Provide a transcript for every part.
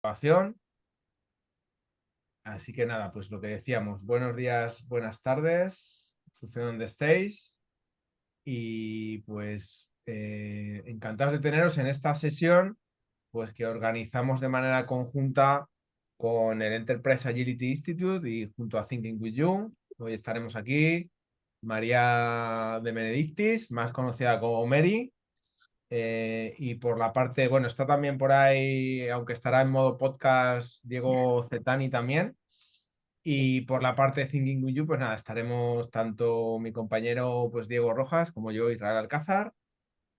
Grabación. Así que nada, pues lo que decíamos, buenos días, buenas tardes, en función de donde estéis. Y pues encantados de teneros en esta sesión, pues que organizamos de manera conjunta con el Enterprise Agility Institute y junto a Thinking with You. Hoy estaremos aquí, María de Benedictis, más conocida como Mary. Y por la parte, bueno, está también por ahí, aunque estará en modo podcast, Diego Cetani también. Y por la parte de Thinking with You, pues nada, estaremos tanto mi compañero, pues Diego Rojas, como yo, Israel Alcázar.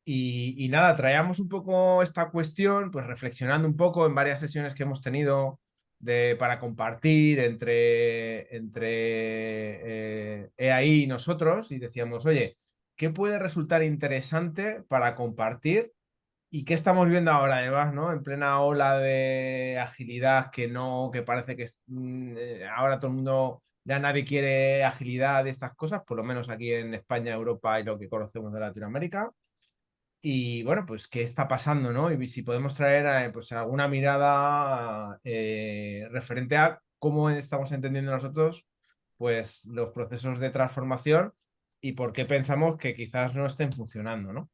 Y nada, traíamos un poco esta cuestión, pues reflexionando un poco en varias sesiones que hemos tenido para compartir entre EAI y nosotros, y decíamos, oye, ¿qué puede resultar interesante para compartir? ¿Y qué estamos viendo ahora, además, ¿no? En plena ola de agilidad que no, que parece que ahora todo el mundo, ya nadie quiere agilidad de estas cosas, por lo menos aquí en España, Europa y lo que conocemos de Latinoamérica. Y bueno, pues qué está pasando, ¿no? Y si podemos traer pues alguna mirada referente a cómo estamos entendiendo nosotros pues los procesos de transformación y por qué pensamos que quizás no estén funcionando, ¿no?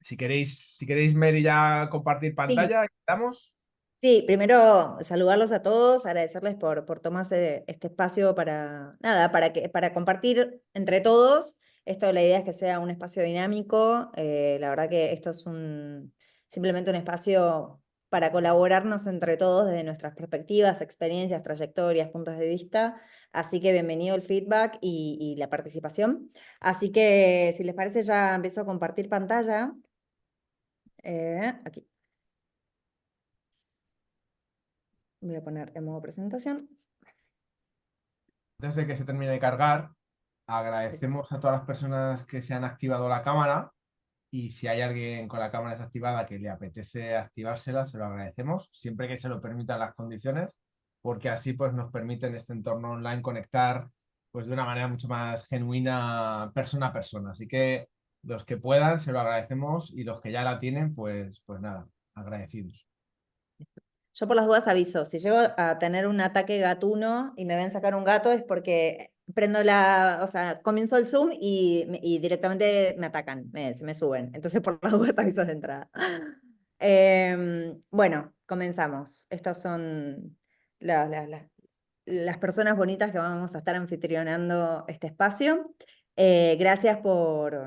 Si queréis, Mary, ya compartir Sí, pantalla, ¿estamos? sí, primero saludarlos a todos, agradecerles por tomarse este espacio para, nada, para compartir entre todos. Esto, la idea es que sea un espacio dinámico. La verdad que esto es simplemente un espacio para colaborarnos entre todos desde nuestras perspectivas, experiencias, trayectorias, puntos de vista. Así que bienvenido el feedback y la participación. Así que, si les parece, ya empiezo a compartir pantalla. Aquí. Voy a poner en modo presentación. Antes de que se termine de cargar, agradecemos a todas las personas que se han activado la cámara y si hay alguien con la cámara desactivada que le apetece activársela, se lo agradecemos, siempre que se lo permitan las condiciones, porque así pues nos permite en este entorno online conectar pues de una manera mucho más genuina persona a persona. Así que los que puedan se lo agradecemos y los que ya la tienen, pues nada, agradecidos. Yo por las dudas aviso, si llego a tener un ataque gatuno y me ven sacar un gato es porque prendo o sea, comienzo el Zoom y directamente me atacan, se me suben. Entonces por las dudas aviso de entrada. Bueno, comenzamos. Estas son las personas bonitas que vamos a estar anfitrionando este espacio. Gracias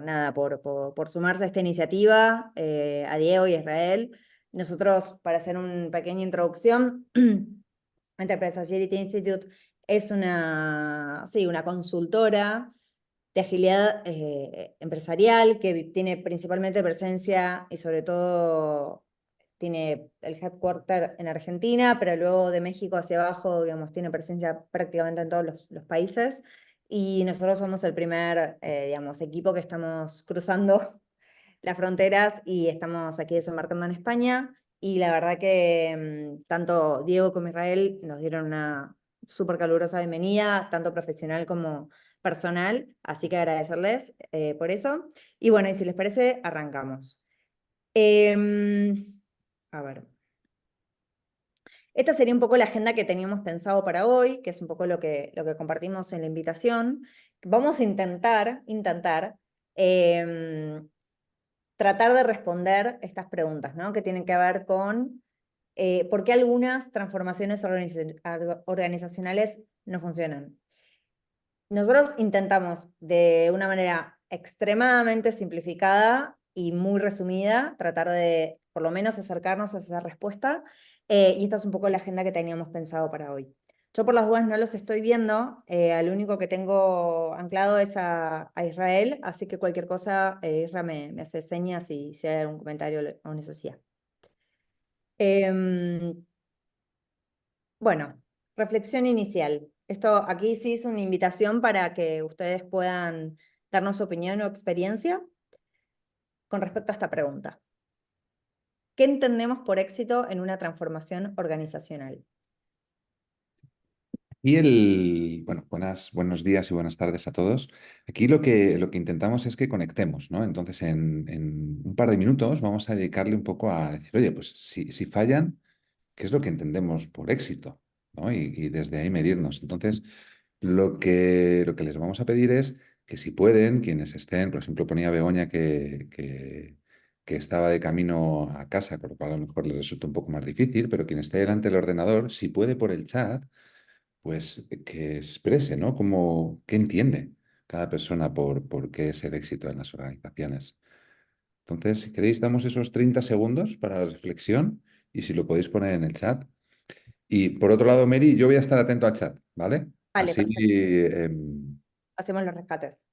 nada, por sumarse a esta iniciativa, a Diego y a Israel. Nosotros, para hacer una pequeña introducción, Enterprise Agility Institute es sí, una consultora de agilidad empresarial que tiene principalmente presencia y sobre todo tiene el headquarter en Argentina, pero luego de México hacia abajo, digamos, tiene presencia prácticamente en todos los países. Y nosotros somos el primer, digamos, equipo que estamos cruzando las fronteras y estamos aquí desembarcando en España. Y la verdad que tanto Diego como Israel nos dieron una súper calurosa bienvenida, tanto profesional como personal, así que agradecerles por eso. Y bueno, y si les parece, arrancamos. Em, a ver. Esta sería un poco la agenda que teníamos pensado para hoy, que es un poco lo que compartimos en la invitación. Vamos a intentar em, tratar de responder estas preguntas, ¿no? Que tienen que ver con por qué algunas transformaciones organizacionales no funcionan. Nosotros intentamos de una manera extremadamente simplificada y muy resumida tratar de por lo menos acercarnos a esa respuesta y esta es un poco la agenda que teníamos pensado para hoy. Yo por las dudas no los estoy viendo, al único que tengo anclado es a Israel, así que cualquier cosa, Israel me hace señas si hay algún comentario o necesidad. Em, bueno, reflexión inicial. Esto aquí sí es una invitación para que ustedes puedan darnos su opinión o experiencia con respecto a esta pregunta. ¿Qué entendemos por éxito en una transformación organizacional? Y bueno, buenos días y buenas tardes a todos. Aquí lo que intentamos es que conectemos, ¿no? Entonces, en un par de minutos vamos a dedicarle un poco a decir, oye, pues si fallan, ¿qué es lo que entendemos por éxito? ¿No? Y desde ahí medirnos. Entonces, lo que les vamos a pedir es que si pueden, quienes estén, por ejemplo, ponía Begoña que estaba de camino a casa, con lo cual a lo mejor les resulta un poco más difícil, pero quien esté delante del ordenador, si puede por el chat, pues que exprese, ¿no? ¿Qué entiende cada persona por qué es el éxito en las organizaciones? Entonces, si queréis, damos esos 30 segundos para la reflexión y si lo podéis poner en el chat. Y por otro lado, Mary, yo voy a estar atento al chat, ¿vale? Vale, Así, perfecto. Hacemos los rescates.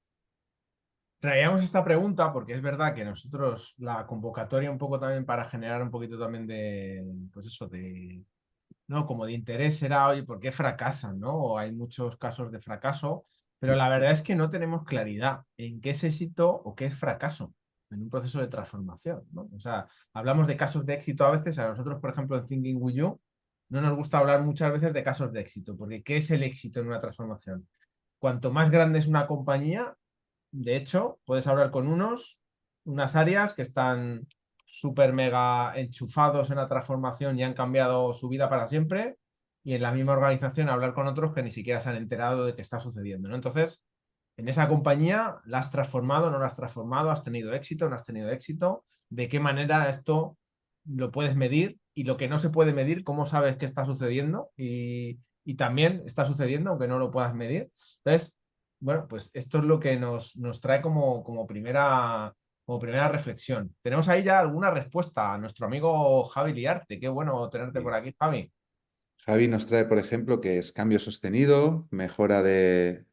Traíamos esta pregunta porque es verdad que nosotros la convocatoria un poco también para generar un poquito también de, pues eso, de, no, como de interés era, oye, ¿por qué fracasan, no? O hay muchos casos de fracaso, pero la verdad es que no tenemos claridad en qué es éxito o qué es fracaso en un proceso de transformación, ¿no? O sea, hablamos de casos de éxito a veces, a nosotros, por ejemplo, en Thinking With You, no nos gusta hablar muchas veces de casos de éxito, porque ¿qué es el éxito en una transformación? Cuanto más grande es una compañía, de hecho, puedes hablar con unas áreas que están súper mega enchufados en la transformación y han cambiado su vida para siempre, y en la misma organización hablar con otros que ni siquiera se han enterado de qué está sucediendo, ¿no? Entonces, en esa compañía, ¿la has transformado, no la has transformado? ¿Has tenido éxito, no has tenido éxito? ¿De qué manera esto lo puedes medir? Y lo que no se puede medir, ¿cómo sabes qué está sucediendo? Y también está sucediendo, aunque no lo puedas medir. Entonces, bueno, pues esto es lo que nos trae como primera reflexión. Tenemos ahí ya alguna respuesta a nuestro amigo Javi Liarte. Qué bueno tenerte por sí. aquí, Javi. Javi nos trae, por ejemplo, que es cambio sostenido, mejora de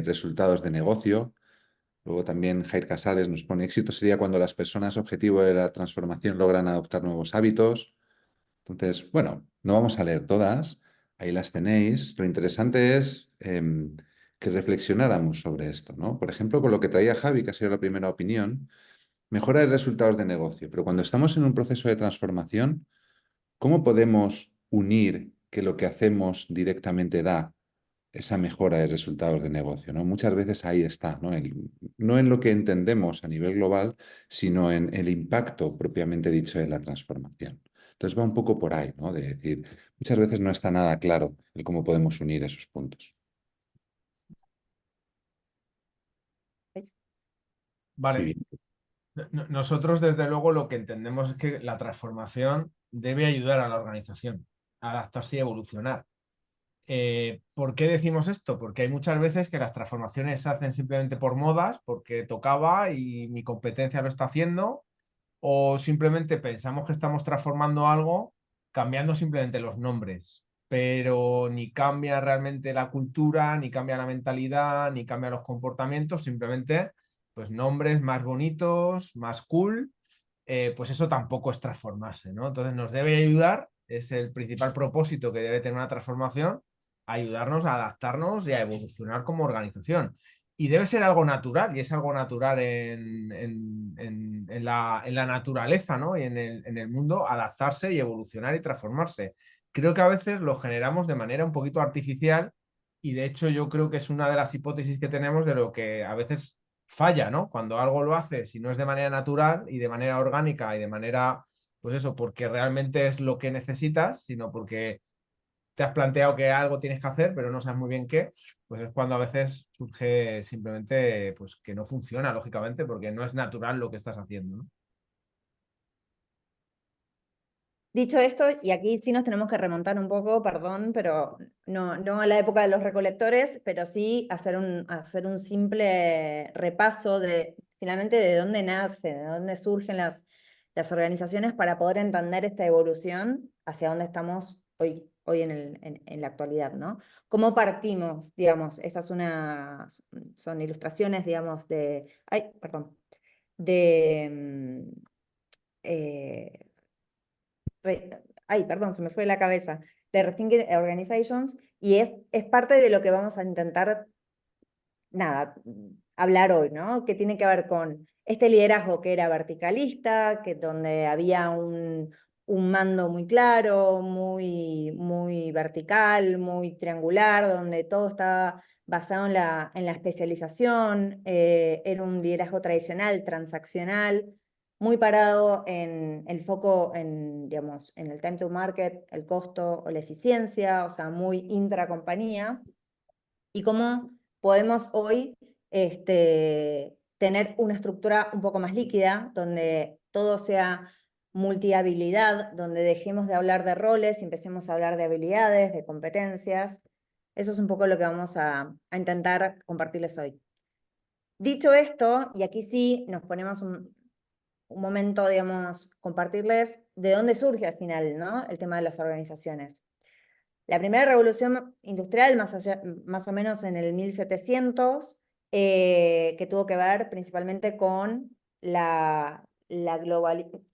resultados de negocio. Luego también Jair Casares nos pone éxito sería cuando las personas objetivo de la transformación logran adoptar nuevos hábitos. Entonces, bueno, no vamos a leer todas, ahí las tenéis. Lo interesante es que reflexionáramos sobre esto, ¿no? Por ejemplo, con lo que traía Javi, que ha sido la primera opinión, mejora de resultados de negocio, pero cuando estamos en un proceso de transformación, ¿cómo podemos unir que lo que hacemos directamente da esa mejora de resultados de negocio, ¿no? Muchas veces ahí está, ¿no? No en lo que entendemos a nivel global, sino en el impacto propiamente dicho de la transformación. Entonces va un poco por ahí, ¿no? De decir, muchas veces no está nada claro el cómo podemos unir esos puntos. Muy Vale. bien. Nosotros, desde luego, lo que entendemos es que la transformación debe ayudar a la organización a adaptarse y evolucionar. ¿Por qué decimos esto? Porque hay muchas veces que las transformaciones se hacen simplemente por modas, porque tocaba y mi competencia lo está haciendo, o simplemente pensamos que estamos transformando algo cambiando simplemente los nombres, pero ni cambia realmente la cultura, ni cambia la mentalidad, ni cambia los comportamientos, simplemente pues nombres más bonitos, más cool, pues eso tampoco es transformarse, ¿no? Entonces nos debe ayudar, es el principal propósito que debe tener una transformación, ayudarnos a adaptarnos y a evolucionar como organización. Y debe ser algo natural, y es algo natural en la naturaleza, ¿no? Y en el mundo, adaptarse y evolucionar y transformarse. Creo que a veces lo generamos de manera un poquito artificial, y de hecho yo creo que es una de las hipótesis que tenemos de lo que a veces falla, ¿no? Cuando algo lo haces y no es de manera natural y de manera orgánica y de manera, pues eso, porque realmente es lo que necesitas, sino porque te has planteado que algo tienes que hacer, pero no sabes muy bien qué, pues es cuando a veces surge simplemente pues que no funciona, lógicamente, porque no es natural lo que estás haciendo, ¿no? Dicho esto, y aquí sí nos tenemos que remontar un poco, perdón, pero no a la época de los recolectores, pero sí hacer un simple repaso de finalmente de dónde nace, de dónde surgen las organizaciones para poder entender esta evolución hacia dónde estamos hoy en la actualidad, ¿no? ¿Cómo partimos, digamos? Estas son ilustraciones, digamos, ay, perdón, de... ay, perdón, se me fue de la cabeza, de Rethinking Organizations, y es parte de lo que vamos a intentar, nada, hablar hoy, ¿no? Que tiene que ver con este liderazgo que era verticalista, que donde había un mando muy claro, muy vertical, muy triangular, donde todo estaba basado en la especialización, era un liderazgo tradicional, transaccional, muy parado en el foco digamos, en el time to market, el costo o la eficiencia, o sea, muy intracompañía. Y cómo podemos hoy tener una estructura un poco más líquida, donde todo sea multihabilidad, donde dejemos de hablar de roles y empecemos a hablar de habilidades, de competencias. Eso es un poco lo que vamos a intentar compartirles hoy. Dicho esto, y aquí sí nos ponemos un momento, digamos, compartirles de dónde surge al final, ¿no? El tema de las organizaciones. La primera revolución industrial, más o menos en el 1700, que tuvo que ver principalmente con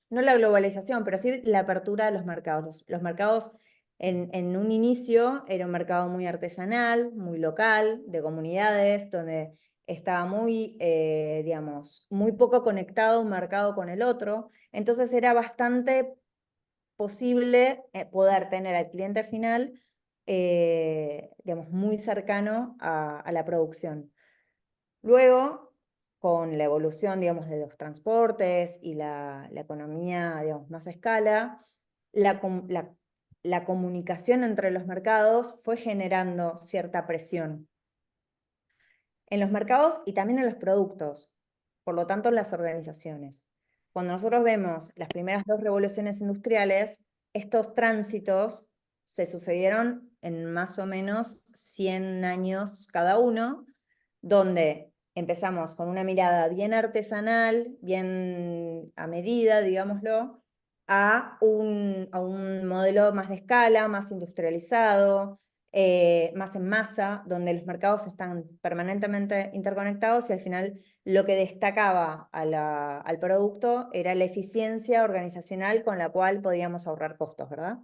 no la globalización, pero sí la apertura de los mercados. Los mercados en un inicio era un mercado muy artesanal, muy local, de comunidades, donde estaba muy, digamos, muy poco conectado un mercado con el otro. Entonces era bastante posible poder tener al cliente final, digamos, muy cercano a la producción. Luego, con la evolución, digamos, de los transportes y la economía, digamos, más a escala, la comunicación entre los mercados fue generando cierta presión en los mercados y también en los productos, por lo tanto en las organizaciones. Cuando nosotros vemos las primeras dos revoluciones industriales, estos tránsitos se sucedieron en más o menos 100 años cada uno, donde empezamos con una mirada bien artesanal, bien a medida, digámoslo, a un modelo más de escala, más industrializado, más en masa, donde los mercados están permanentemente interconectados y al final lo que destacaba al producto era la eficiencia organizacional con la cual podíamos ahorrar costos, ¿verdad?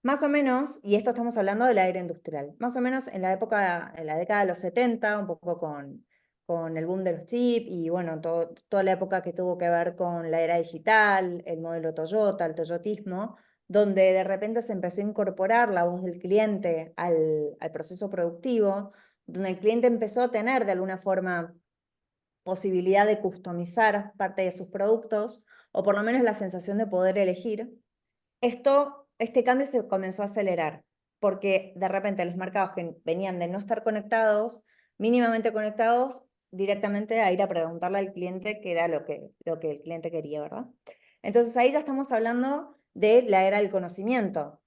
Más o menos, y esto estamos hablando de la era industrial, más o menos en la década de los 70, un poco con el boom de los chips y bueno, toda la época que tuvo que ver con la era digital, el modelo Toyota, el toyotismo, donde de repente se empezó a incorporar la voz del cliente al proceso productivo, donde el cliente empezó a tener de alguna forma posibilidad de customizar parte de sus productos, o por lo menos la sensación de poder elegir. Este cambio se comenzó a acelerar, porque de repente los mercados que venían de no estar conectados, mínimamente conectados, directamente a ir a preguntarle al cliente qué era lo que el cliente quería, ¿verdad? Entonces ahí ya estamos hablando de la era del conocimiento,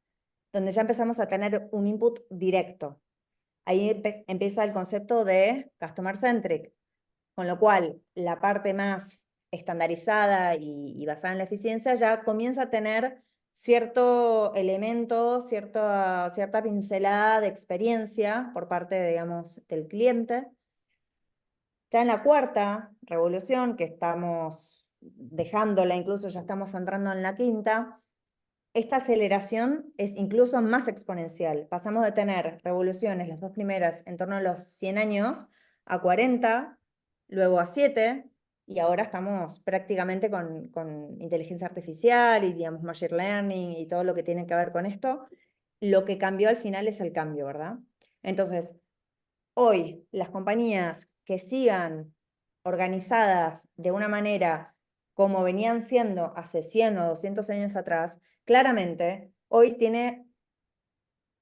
donde ya empezamos a tener un input directo. Ahí empieza el concepto de customer centric, con lo cual la parte más estandarizada y basada en la eficiencia ya comienza a tener cierto elemento, cierta pincelada de experiencia por parte, digamos, del cliente. Ya en la cuarta revolución, que estamos dejándola, incluso ya estamos entrando en la quinta, esta aceleración es incluso más exponencial. Pasamos de tener revoluciones, las dos primeras, en torno a los 100 años, a 40, luego a 7, y ahora estamos prácticamente con inteligencia artificial y, digamos, machine learning y todo lo que tiene que ver con esto. Lo que cambió al final es el cambio, ¿verdad? Entonces, hoy las compañías que sigan organizadas de una manera como venían siendo hace 100 o 200 años atrás, claramente hoy tiene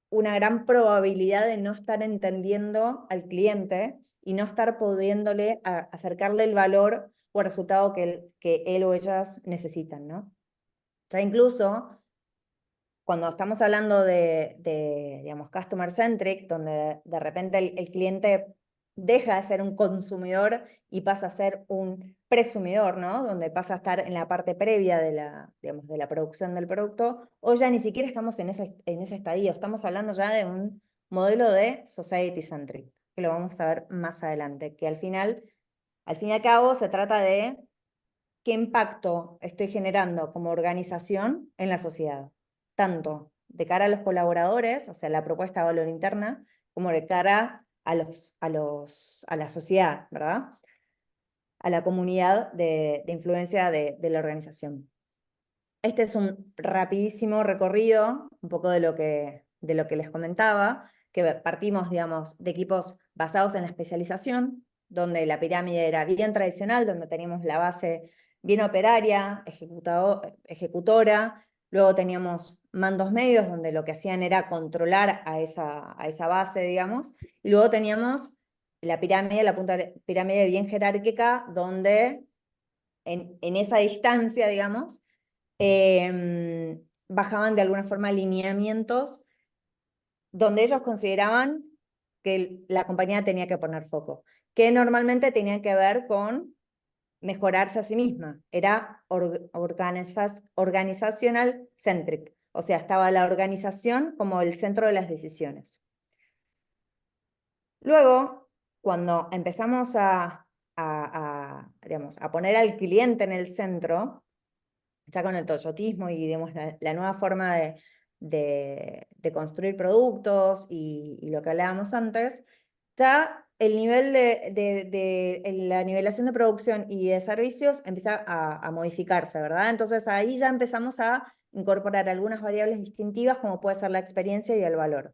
una gran probabilidad de no estar entendiendo al cliente y no estar pudiéndole acercarle el valor o el resultado que él o ellas necesitan, ¿no? O sea, incluso cuando estamos hablando digamos, customer centric, donde de repente el cliente deja de ser un consumidor y pasa a ser un presumidor, ¿no? Donde pasa a estar en la parte previa digamos, de la producción del producto, o ya ni siquiera estamos en ese estadio, estamos hablando ya de un modelo de society centric, que lo vamos a ver más adelante, que al fin y al cabo se trata de qué impacto estoy generando como organización en la sociedad, tanto de cara a los colaboradores, o sea, la propuesta de valor interna, como de cara a la sociedad, ¿verdad? A la comunidad de influencia de la organización. Este es un rapidísimo recorrido, un poco de lo que les comentaba, que partimos, digamos, de equipos basados en la especialización, donde la pirámide era bien tradicional, donde teníamos la base bien operaria, ejecutora, luego teníamos mandos medios, donde lo que hacían era controlar a esa base, digamos, y luego teníamos la pirámide, la punta de la pirámide bien jerárquica, donde en esa distancia, digamos, bajaban de alguna forma lineamientos donde ellos consideraban que la compañía tenía que poner foco, que normalmente tenía que ver con mejorarse a sí misma. Era organizational centric, o sea, estaba la organización como el centro de las decisiones. Luego, cuando empezamos digamos, a poner al cliente en el centro, ya con el toyotismo y digamos, la nueva forma de construir productos y lo que hablábamos antes, ya el nivel la nivelación de producción y de servicios empieza a modificarse, ¿verdad? Entonces ahí ya empezamos a incorporar algunas variables distintivas como puede ser la experiencia y el valor.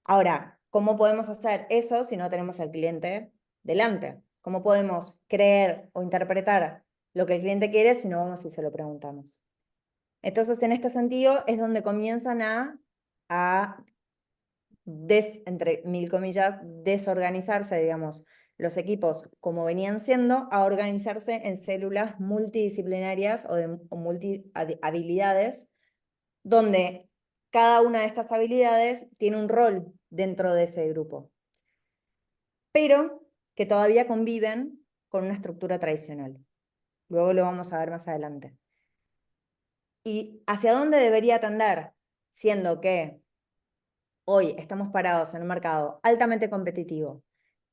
Ahora, ¿cómo podemos hacer eso si no tenemos al cliente delante? ¿Cómo podemos creer o interpretar lo que el cliente quiere si no vamos y se lo preguntamos? Entonces, en este sentido, es donde comienzan entre mil comillas, desorganizarse, digamos, los equipos como venían siendo, a organizarse en células multidisciplinarias o multi-habilidades, donde cada una de estas habilidades tiene un rol dentro de ese grupo, pero que todavía conviven con una estructura tradicional. Luego lo vamos a ver más adelante. ¿Y hacia dónde debería tender? Siendo que hoy estamos parados en un mercado altamente competitivo,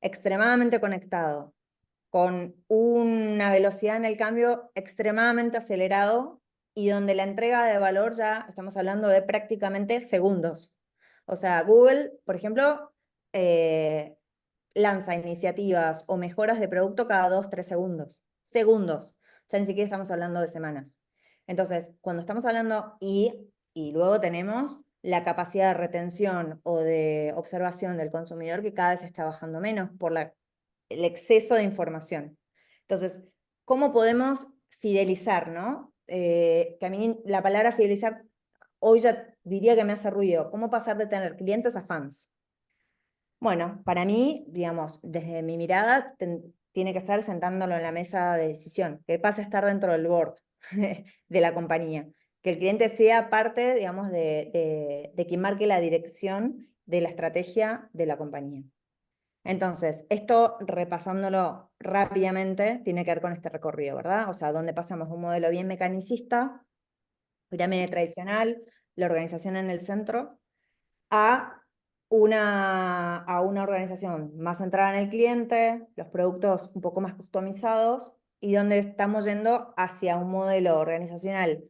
extremadamente conectado, con una velocidad en el cambio extremadamente acelerado y donde la entrega de valor ya estamos hablando de prácticamente segundos. O sea, Google, por ejemplo, lanza iniciativas o mejoras de producto cada 2-3 segundos. Segundos. Ya ni siquiera estamos hablando de semanas. Entonces, cuando estamos hablando y luego tenemos la capacidad de retención o de observación del consumidor que cada vez está bajando menos por el exceso de información. Entonces, ¿cómo podemos fidelizar, no? Que a mí la palabra fidelizar hoy ya diría que me hace ruido. ¿Cómo pasar de tener clientes a fans? Bueno, para mí, digamos, desde mi mirada, tiene que ser sentándolo en la mesa de decisión, que pase a estar dentro del board de la compañía, que el cliente sea parte, digamos, de quien marque la dirección de la estrategia de la compañía. Entonces, esto repasándolo rápidamente, tiene que ver con este recorrido, ¿verdad? O sea, donde pasamos de un modelo bien mecanicista, pirámide tradicional, la organización en el centro, a una organización más centrada en el cliente, los productos un poco más customizados, y donde estamos yendo hacia un modelo organizacional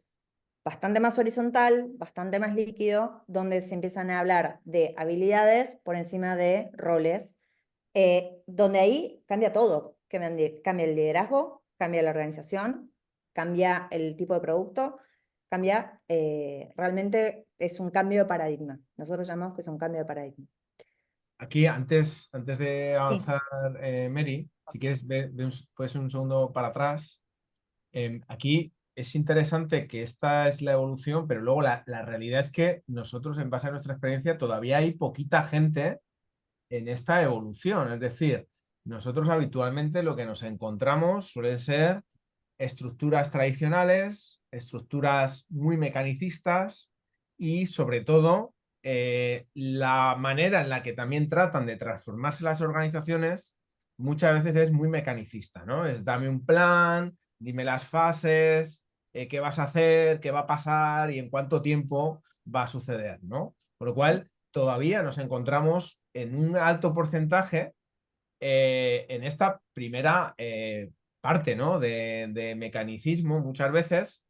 bastante más horizontal, bastante más líquido, donde se empiezan a hablar de habilidades por encima de roles, donde ahí cambia todo, cambia el liderazgo, cambia la organización, cambia el tipo de producto, cambia, realmente es un cambio de paradigma. Nosotros llamamos que es un cambio de paradigma. Aquí, antes de Sí. avanzar, Mary, si quieres, puedes un segundo para atrás. Aquí es interesante que esta es la evolución, pero luego la realidad es que nosotros, en base a nuestra experiencia, todavía hay poquita gente en esta evolución. Es decir, nosotros habitualmente lo que nos encontramos suelen ser estructuras tradicionales, estructuras muy mecanicistas y sobre todo la manera en la que también tratan de transformarse las organizaciones muchas veces es muy mecanicista, ¿no? Es dame un plan, dime las fases, qué vas a hacer, qué va a pasar y en cuánto tiempo va a suceder, ¿no? Por lo cual, todavía nos encontramos en un alto porcentaje en esta primera parte, ¿no? de mecanicismo muchas veces.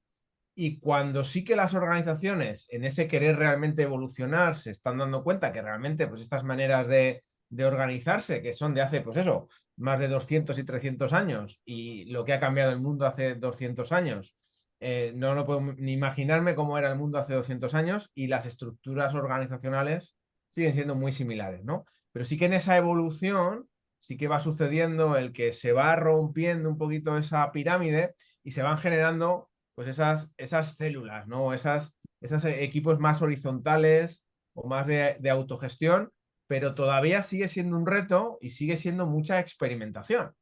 Y cuando sí que las organizaciones en ese querer realmente evolucionar se están dando cuenta que realmente pues estas maneras de organizarse, que son de hace, pues eso, más de 200 y 300 años, y lo que ha cambiado el mundo hace 200 años, no lo puedo ni imaginarme cómo era el mundo hace 200 años y las estructuras organizacionales siguen siendo muy similares, ¿no? Pero sí que en esa evolución sí que va sucediendo el que se va rompiendo un poquito esa pirámide y se van generando pues esas células, ¿no? Esos equipos más horizontales o más de autogestión, pero todavía sigue siendo un reto y sigue siendo mucha experimentación.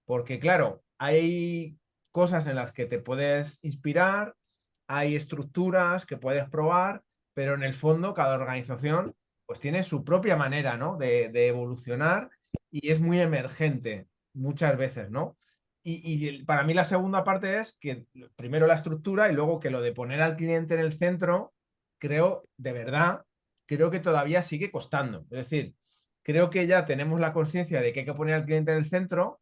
Porque claro, hay cosas en las que te puedes inspirar, hay estructuras que puedes probar, pero en el fondo cada organización pues tiene su propia manera, ¿no? de evolucionar y es muy emergente muchas veces, ¿no? Y para mí la segunda parte es que primero la estructura y luego que lo de poner al cliente en el centro, creo, de verdad, creo que todavía sigue costando. Es decir, creo que ya tenemos la conciencia de que hay que poner al cliente en el centro,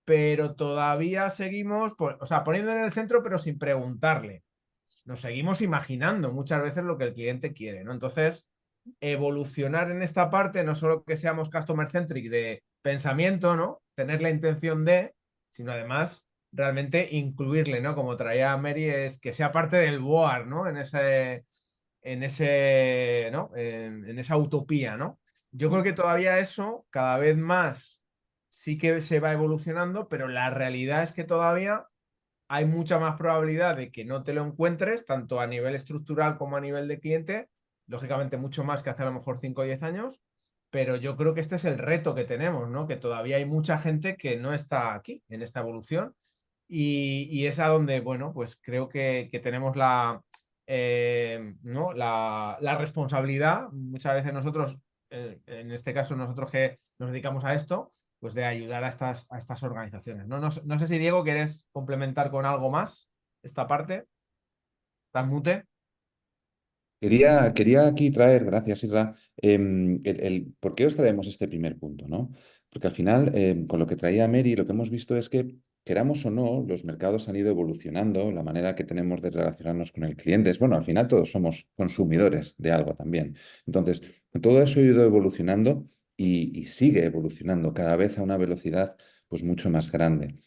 pero todavía seguimos, o sea, poniendo en el centro, pero sin preguntarle. Nos seguimos imaginando muchas veces lo que el cliente quiere, ¿no? Entonces, evolucionar en esta parte, no solo que seamos customer centric de pensamiento, ¿no? Tener la intención de, sino además realmente incluirle, ¿no? Como traía Mary, es que sea parte del board, ¿no? ¿No? En esa utopía, ¿no? Yo creo que todavía eso, cada vez más, sí que se va evolucionando, pero la realidad es que todavía hay mucha más probabilidad de que no te lo encuentres, tanto a nivel estructural como a nivel de cliente, lógicamente mucho más que hace a lo mejor 5 o 10 años, pero yo creo que este es el reto que tenemos, ¿no? Que todavía hay mucha gente que no está aquí en esta evolución y es a donde, bueno, pues creo que tenemos ¿no? la responsabilidad, muchas veces nosotros, en este caso nosotros que nos dedicamos a esto, pues de ayudar a estas organizaciones. No, no sé si Diego quieres complementar con algo más esta parte. ¿Estás mute? Quería aquí traer, gracias Isra, por qué os traemos este primer punto, ¿no? Porque al final, con lo que traía Mary, lo que hemos visto es que, queramos o no, los mercados han ido evolucionando, la manera que tenemos de relacionarnos con el cliente. Bueno, al final todos somos consumidores de algo también. Entonces, todo eso ha ido evolucionando y sigue evolucionando cada vez a una velocidad pues mucho más grande.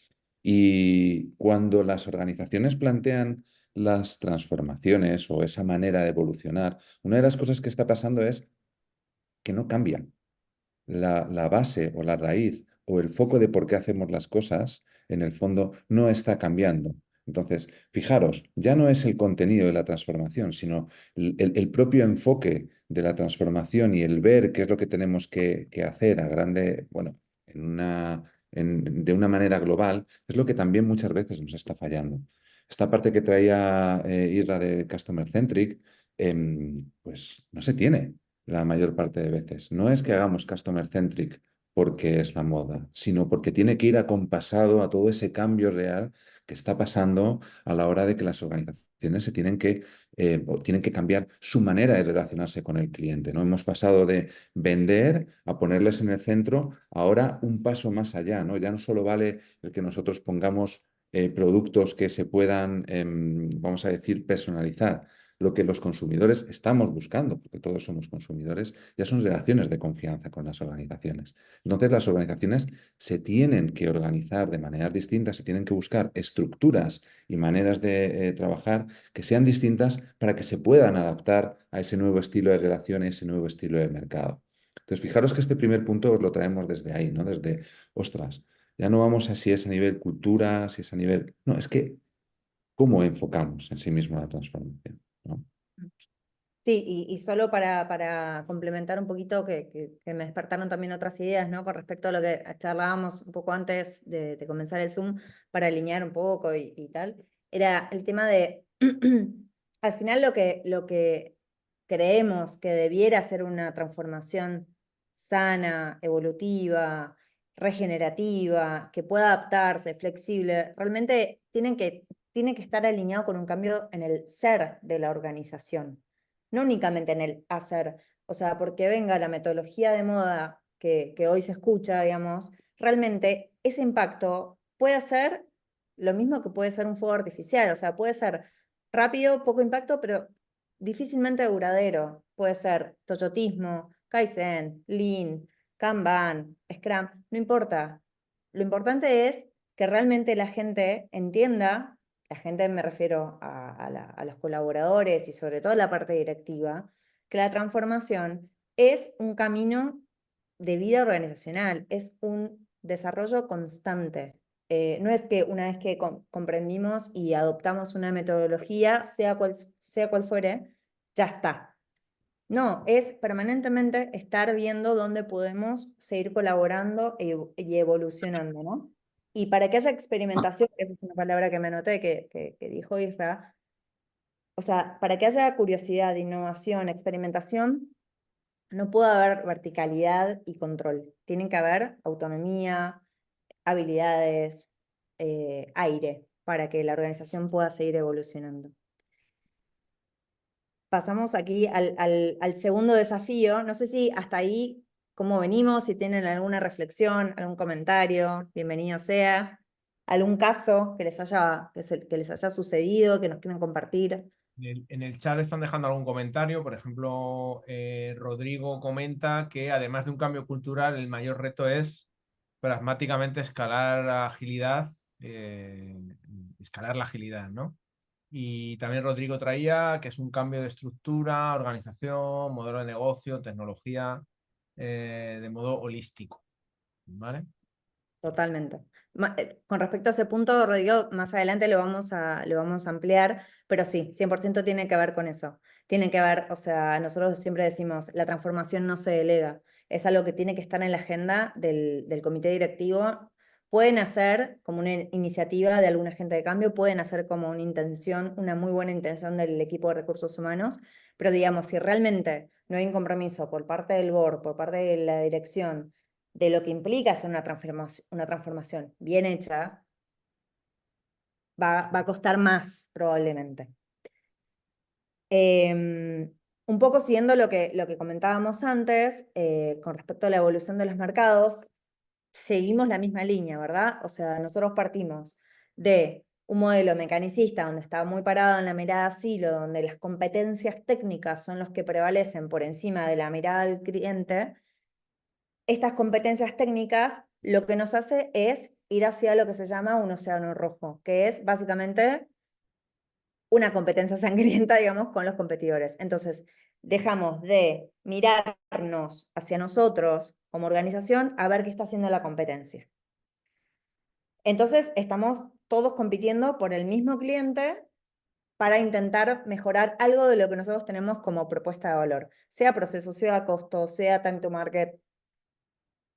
Y cuando las organizaciones plantean las transformaciones o esa manera de evolucionar, una de las cosas que está pasando es que no cambia. La base o la raíz o el foco de por qué hacemos las cosas, en el fondo, no está cambiando. Entonces, fijaros, ya no es el contenido de la transformación, sino el propio enfoque de la transformación y el ver qué es lo que tenemos que hacer a grande, bueno, de una manera global, es lo que también muchas veces nos está fallando. Esta parte que traía Isra de Customer Centric, pues no se tiene la mayor parte de veces. No es que hagamos customer centric porque es la moda, sino porque tiene que ir acompasado a todo ese cambio real que está pasando a la hora de que las organizaciones o tienen que cambiar su manera de relacionarse con el cliente, ¿no? Hemos pasado de vender a ponerles en el centro, ahora un paso más allá, ¿no? Ya no solo vale el que nosotros pongamos productos que se puedan, vamos a decir, personalizar. Lo que los consumidores estamos buscando, porque todos somos consumidores, ya son relaciones de confianza con las organizaciones. Entonces, las organizaciones se tienen que organizar de maneras distintas, se tienen que buscar estructuras y maneras de trabajar que sean distintas para que se puedan adaptar a ese nuevo estilo de relaciones, ese nuevo estilo de mercado. Entonces, fijaros que este primer punto os lo traemos desde ahí, ¿no? Desde, ostras, ya no vamos a si es a nivel cultura, si es a nivel... No, es que cómo enfocamos en sí mismo la transformación, ¿no? Sí, y solo para complementar un poquito, que me despertaron también otras ideas, ¿no? Con respecto a lo que charlábamos un poco antes de comenzar el Zoom, para alinear un poco y tal, era el tema de, al final lo que creemos que debiera ser una transformación sana, evolutiva, regenerativa, que pueda adaptarse, flexible, realmente tiene que estar alineado con un cambio en el ser de la organización, no únicamente en el hacer. O sea, porque venga la metodología de moda que hoy se escucha, digamos, realmente ese impacto puede ser lo mismo que puede ser un fuego artificial. O sea, puede ser rápido, poco impacto, pero difícilmente duradero. Puede ser toyotismo, Kaizen, Lean, Kanban, Scrum, no importa. Lo importante es que realmente la gente entienda la gente me refiero a los colaboradores y sobre todo a la parte directiva, que la transformación es un camino de vida organizacional, es un desarrollo constante. No es que una vez que comprendimos y adoptamos una metodología, sea cual fuere, ya está. No, es permanentemente estar viendo dónde podemos seguir colaborando y evolucionando, ¿no? Y para que haya experimentación, que esa es una palabra que me anoté que dijo Isra, o sea, para que haya curiosidad, innovación, experimentación, no puede haber verticalidad y control. Tienen que haber autonomía, habilidades, aire, para que la organización pueda seguir evolucionando. Pasamos aquí al segundo desafío. No sé si hasta ahí, cómo venimos, si tienen alguna reflexión, algún comentario, bienvenido sea. Algún caso que les haya sucedido, que nos quieran compartir. En el chat están dejando algún comentario. Por ejemplo, Rodrigo comenta que además de un cambio cultural, el mayor reto es pragmáticamente escalar la agilidad, ¿no? Y también Rodrigo traía que es un cambio de estructura, organización, modelo de negocio, tecnología, de modo holístico, ¿vale? Totalmente. Con respecto a ese punto, Rodrigo, más adelante lo vamos a ampliar, pero sí, 100% tiene que ver con eso. Tiene que ver, o sea, nosotros siempre decimos, la transformación no se delega, es algo que tiene que estar en la agenda del comité directivo. Pueden hacer como una iniciativa de algún agente de cambio, pueden hacer como una intención, una muy buena intención del equipo de recursos humanos, pero digamos, si realmente no hay un compromiso por parte del board, por parte de la dirección, de lo que implica hacer una transformación bien hecha, va a costar más probablemente. Un poco siguiendo lo que comentábamos antes, con respecto a la evolución de los mercados, seguimos la misma línea, ¿verdad? O sea, nosotros partimos de un modelo mecanicista donde está muy parado en la mirada silo, donde las competencias técnicas son los que prevalecen por encima de la mirada del cliente. Estas competencias técnicas lo que nos hace es ir hacia lo que se llama un océano rojo, que es básicamente una competencia sangrienta, digamos, con los competidores. Entonces, dejamos de mirarnos hacia nosotros como organización a ver qué está haciendo la competencia. Entonces, estamos todos compitiendo por el mismo cliente para intentar mejorar algo de lo que nosotros tenemos como propuesta de valor, sea proceso, sea costo, sea time to market,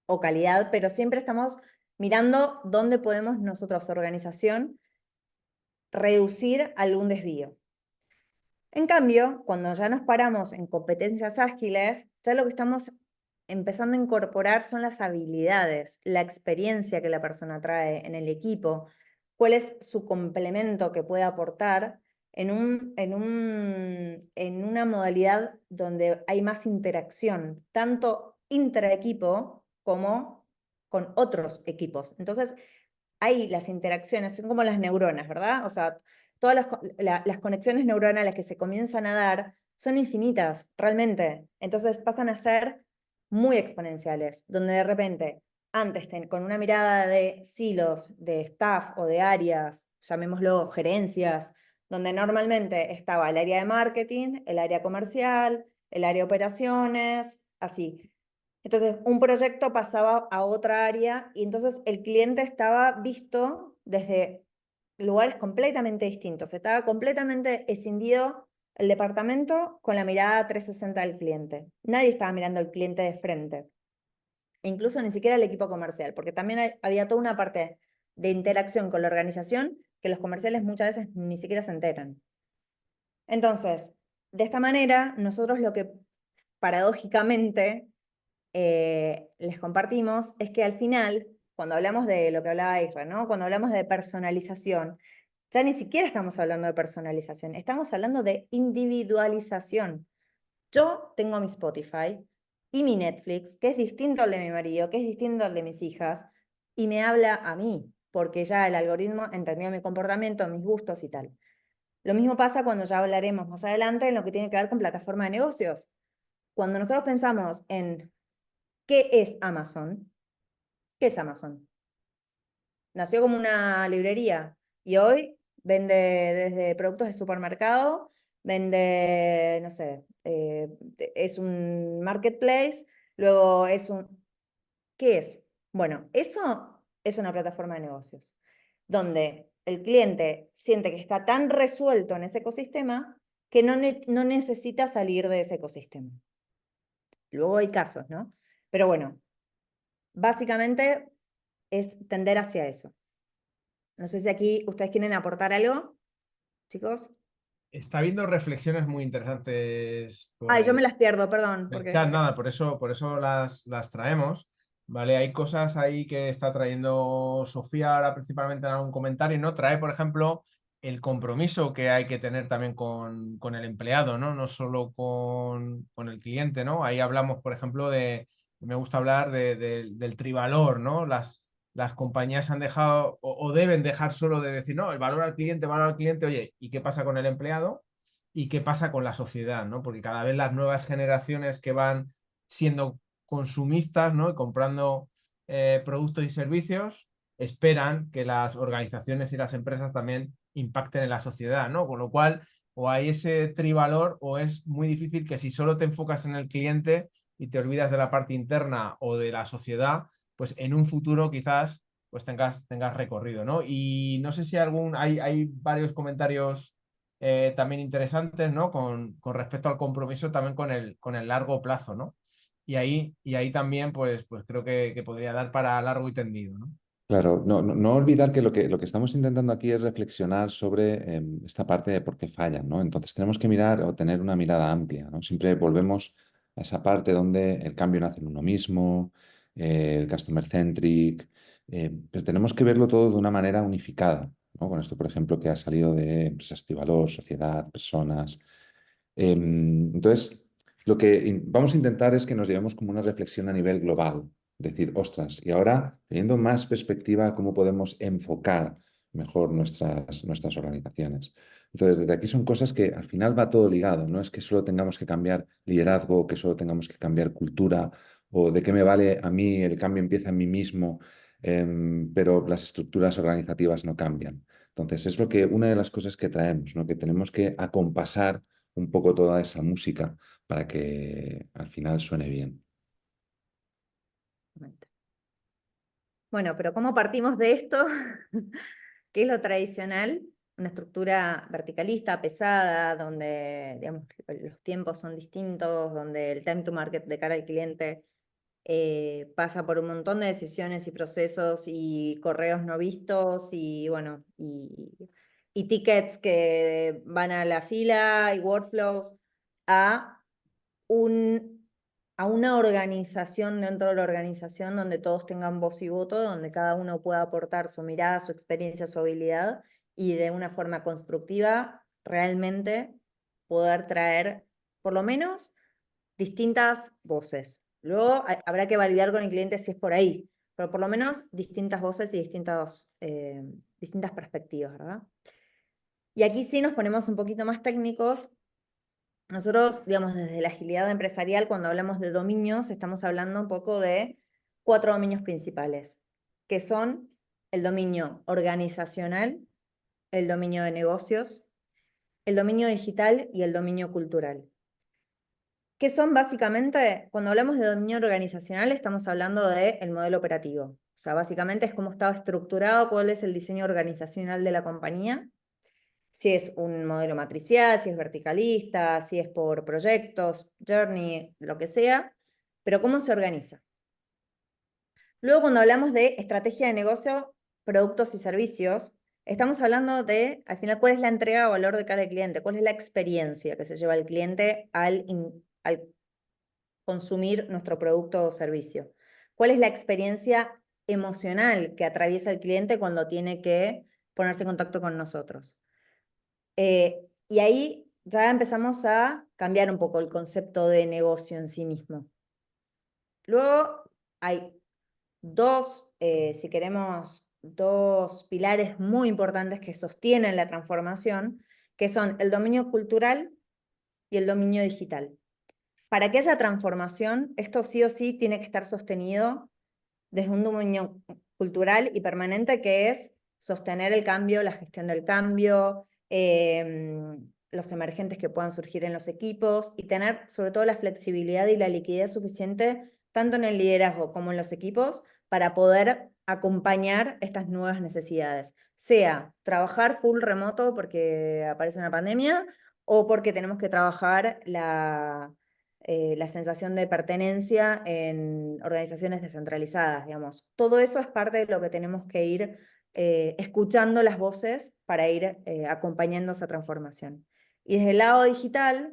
o calidad, pero siempre estamos mirando dónde podemos nosotros, organización, reducir algún desvío. En cambio, cuando ya nos paramos en competencias ágiles, ya lo que estamos empezando a incorporar son las habilidades, la experiencia que la persona trae en el equipo, cuál es su complemento que puede aportar en una modalidad donde hay más interacción, tanto intraequipo como con otros equipos. Entonces, ahí las interacciones son como las neuronas, ¿verdad? O sea, todas las conexiones neuronales que se comienzan a dar son infinitas, realmente. Entonces pasan a ser muy exponenciales, donde de repente, antes con una mirada de silos, de staff o de áreas, llamémoslo gerencias, donde normalmente estaba el área de marketing, el área comercial, el área de operaciones, así. Entonces, un proyecto pasaba a otra área y entonces el cliente estaba visto desde lugares completamente distintos. Estaba completamente escindido el departamento con la mirada 360 del cliente. Nadie estaba mirando al cliente de frente. Incluso ni siquiera el equipo comercial, porque también había toda una parte de interacción con la organización que los comerciales muchas veces ni siquiera se enteran. Entonces, de esta manera, nosotros lo que paradójicamente les compartimos es que al final, cuando hablamos de lo que hablaba Isra, ¿no? Cuando hablamos de personalización, ya ni siquiera estamos hablando de personalización, estamos hablando de individualización. Yo tengo mi Spotify y mi Netflix, que es distinto al de mi marido, que es distinto al de mis hijas, y me habla a mí, porque ya el algoritmo entendió mi comportamiento, mis gustos y tal. Lo mismo pasa cuando ya hablaremos más adelante en lo que tiene que ver con plataforma de negocios. Cuando nosotros pensamos en ¿qué es Amazon? ¿Qué es Amazon? Nació como una librería y hoy vende desde productos de supermercado, vende, no sé, es un marketplace, luego es un... ¿Qué es? Bueno, eso es una plataforma de negocios, donde el cliente siente que está tan resuelto en ese ecosistema que no necesita salir de ese ecosistema. Luego hay casos, ¿no? Pero bueno, básicamente es tender hacia eso. No sé si aquí ustedes quieren aportar algo, chicos. Está habiendo reflexiones muy interesantes por Ay, yo me las pierdo, perdón, el chat, porque... nada, por eso las traemos. ¿Vale? Hay cosas ahí que está trayendo Sofía ahora principalmente en algún comentario, ¿no? Trae, por ejemplo, el compromiso que hay que tener también con el empleado, ¿no? No solo con el cliente, ¿no? Ahí hablamos, por ejemplo, me gusta hablar del trivalor, ¿no? Las compañías han dejado o deben dejar solo de decir, no, el valor al cliente, oye, ¿y qué pasa con el empleado? ¿Y qué pasa con la sociedad, ¿no? Porque cada vez las nuevas generaciones que van siendo consumistas, ¿no? Y comprando productos y servicios, esperan que las organizaciones y las empresas también impacten en la sociedad, ¿no? Con lo cual, o hay ese trivalor o es muy difícil que si solo te enfocas en el cliente y te olvidas de la parte interna o de la sociedad, pues en un futuro quizás pues tengas recorrido, ¿no? Y no sé si hay varios comentarios también interesantes, ¿no? Con respecto al compromiso también con el largo plazo, ¿no? Y ahí también, pues creo que podría dar para largo y tendido, ¿no? Claro, no olvidar que lo que estamos intentando aquí es reflexionar sobre esta parte de por qué fallan, ¿no? Entonces tenemos que mirar o tener una mirada amplia, ¿no? Siempre volvemos a esa parte donde el cambio nace en uno mismo, el customer centric, pero tenemos que verlo todo de una manera unificada, ¿no? Con esto, por ejemplo, que ha salido de empresas trivalor, sociedad, personas. Entonces, lo que vamos a intentar es que nos llevemos como una reflexión a nivel global. Decir, ostras, y ahora teniendo más perspectiva, ¿cómo podemos enfocar mejor nuestras organizaciones? Entonces, desde aquí son cosas que al final va todo ligado, no es que solo tengamos que cambiar liderazgo, que solo tengamos que cambiar cultura, o de qué me vale a mí, el cambio empieza en mí mismo, pero las estructuras organizativas no cambian. Entonces, es una de las cosas que traemos, ¿no? Que tenemos que acompasar un poco toda esa música para que al final suene bien. Bueno, pero ¿cómo partimos de esto? ¿Qué es lo tradicional? Una estructura verticalista, pesada, donde digamos, los tiempos son distintos, donde el time to market de cara al cliente pasa por un montón de decisiones y procesos y correos no vistos y bueno, y tickets que van a la fila y workflows a a una organización dentro de la organización donde todos tengan voz y voto, donde cada uno pueda aportar su mirada, su experiencia, su habilidad y de una forma constructiva realmente poder traer por lo menos distintas voces. Luego habrá que validar con el cliente si es por ahí, pero por lo menos distintas voces y distintas perspectivas, ¿verdad? Y aquí sí nos ponemos un poquito más técnicos. Nosotros, digamos, desde la agilidad empresarial, cuando hablamos de dominios, estamos hablando un poco de 4 dominios principales, que son el dominio organizacional, el dominio de negocios, el dominio digital y el dominio cultural. ¿Qué son básicamente? Cuando hablamos de dominio organizacional, estamos hablando del modelo operativo. O sea, básicamente es cómo está estructurado, cuál es el diseño organizacional de la compañía, si es un modelo matricial, si es verticalista, si es por proyectos, journey, lo que sea, pero cómo se organiza. Luego, cuando hablamos de estrategia de negocio, productos y servicios, estamos hablando de, al final, cuál es la entrega o valor de cara al cliente, cuál es la experiencia que se lleva el cliente al consumir nuestro producto o servicio. ¿Cuál es la experiencia emocional que atraviesa el cliente cuando tiene que ponerse en contacto con nosotros? Y ahí ya empezamos a cambiar un poco el concepto de negocio en sí mismo. Luego hay si queremos, dos pilares muy importantes que sostienen la transformación, que son el dominio cultural y el dominio digital. Para que haya transformación, esto sí o sí tiene que estar sostenido desde un dominio cultural y permanente que es sostener el cambio, la gestión del cambio, los emergentes que puedan surgir en los equipos y tener sobre todo la flexibilidad y la liquidez suficiente, tanto en el liderazgo como en los equipos, para poder acompañar estas nuevas necesidades. Sea trabajar full remoto porque aparece una pandemia o porque tenemos que trabajar la sensación de pertenencia en organizaciones descentralizadas, digamos. Todo eso es parte de lo que tenemos que ir escuchando las voces para ir acompañando esa transformación. Y desde el lado digital,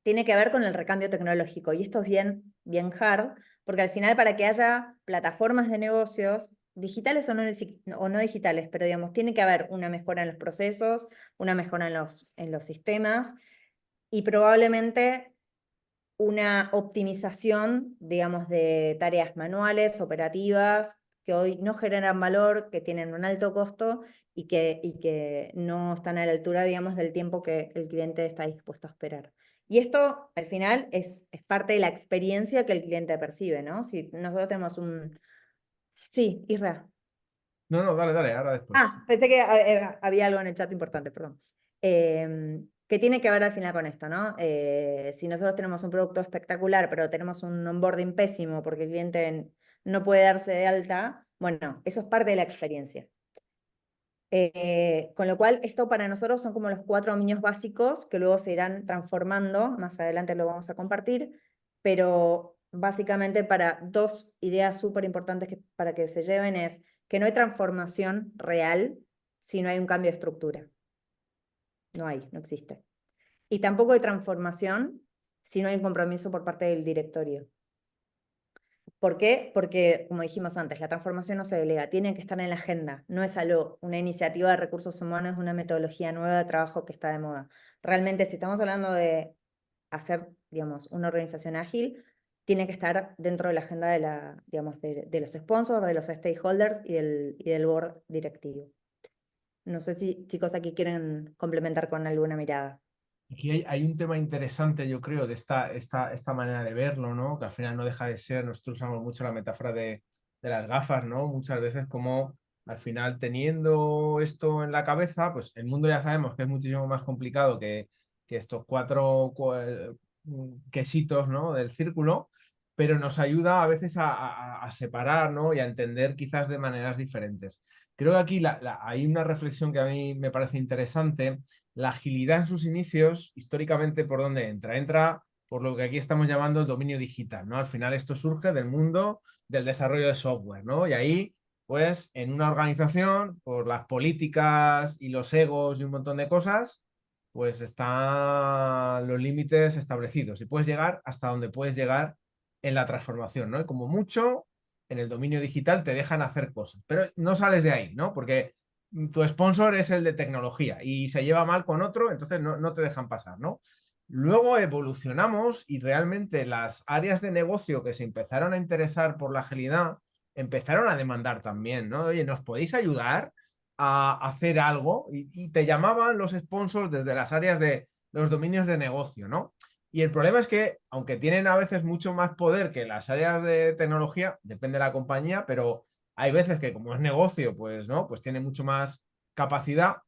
tiene que ver con el recambio tecnológico. Y esto es bien, bien hard, porque al final para que haya plataformas de negocios, digitales o no digitales, pero digamos, tiene que haber una mejora en los procesos, una mejora en los sistemas y probablemente una optimización, digamos, de tareas manuales, operativas, que hoy no generan valor, que tienen un alto costo y que no están a la altura, digamos, del tiempo que el cliente está dispuesto a esperar. Y esto, al final, es parte de la experiencia que el cliente percibe, ¿no? Si nosotros tenemos un... Sí, Isra. No, no, dale, dale, ahora después. Pensé que había algo en el chat importante, perdón. Que tiene que ver al final con esto, ¿no? Si nosotros tenemos un producto espectacular, pero tenemos un onboarding pésimo porque el cliente no puede darse de alta, bueno, eso es parte de la experiencia. Con lo cual, esto para nosotros son como los 4 dominios básicos que luego se irán transformando, más adelante lo vamos a compartir, pero básicamente para 2 ideas súper importantes para que se lleven es que no hay transformación real si no hay un cambio de estructura. No hay, no existe. Y tampoco hay transformación si no hay un compromiso por parte del directorio. ¿Por qué? Porque, como dijimos antes, la transformación no se delega, tiene que estar en la agenda, no es algo, una iniciativa de recursos humanos, una metodología nueva de trabajo que está de moda. Realmente, si estamos hablando de hacer, digamos, una organización ágil, tiene que estar dentro de la agenda de, digamos, de los sponsors, de los stakeholders y del board directivo. No sé si chicos aquí quieren complementar con alguna mirada. Aquí hay un tema interesante, yo creo, de esta manera de verlo, ¿no? Que al final no deja de ser, nosotros usamos mucho la metáfora de las gafas, ¿no? Muchas veces como al final teniendo esto en la cabeza, pues el mundo ya sabemos que es muchísimo más complicado que estos 4 quesitos, ¿no? Del círculo, pero nos ayuda a veces a separar, ¿no? Y a entender quizás de maneras diferentes. Creo que aquí hay una reflexión que a mí me parece interesante. La agilidad en sus inicios, históricamente, ¿por dónde entra? Entra por lo que aquí estamos llamando el dominio digital, ¿no? Al final esto surge del mundo del desarrollo de software, ¿no? Y ahí, pues, en una organización, por las políticas y los egos y un montón de cosas, pues están los límites establecidos y puedes llegar hasta donde puedes llegar en la transformación, ¿no? Y como mucho, en el dominio digital te dejan hacer cosas, pero no sales de ahí, ¿no? Porque tu sponsor es el de tecnología y se lleva mal con otro, entonces no te dejan pasar, ¿no? Luego evolucionamos y realmente las áreas de negocio que se empezaron a interesar por la agilidad empezaron a demandar también, ¿no? Oye, ¿nos podéis ayudar a hacer algo? Y te llamaban los sponsors desde las áreas de los dominios de negocio, ¿no? Y el problema es que, aunque tienen a veces mucho más poder que las áreas de tecnología, depende de la compañía, pero hay veces que como es negocio, pues no, pues tiene mucho más capacidad,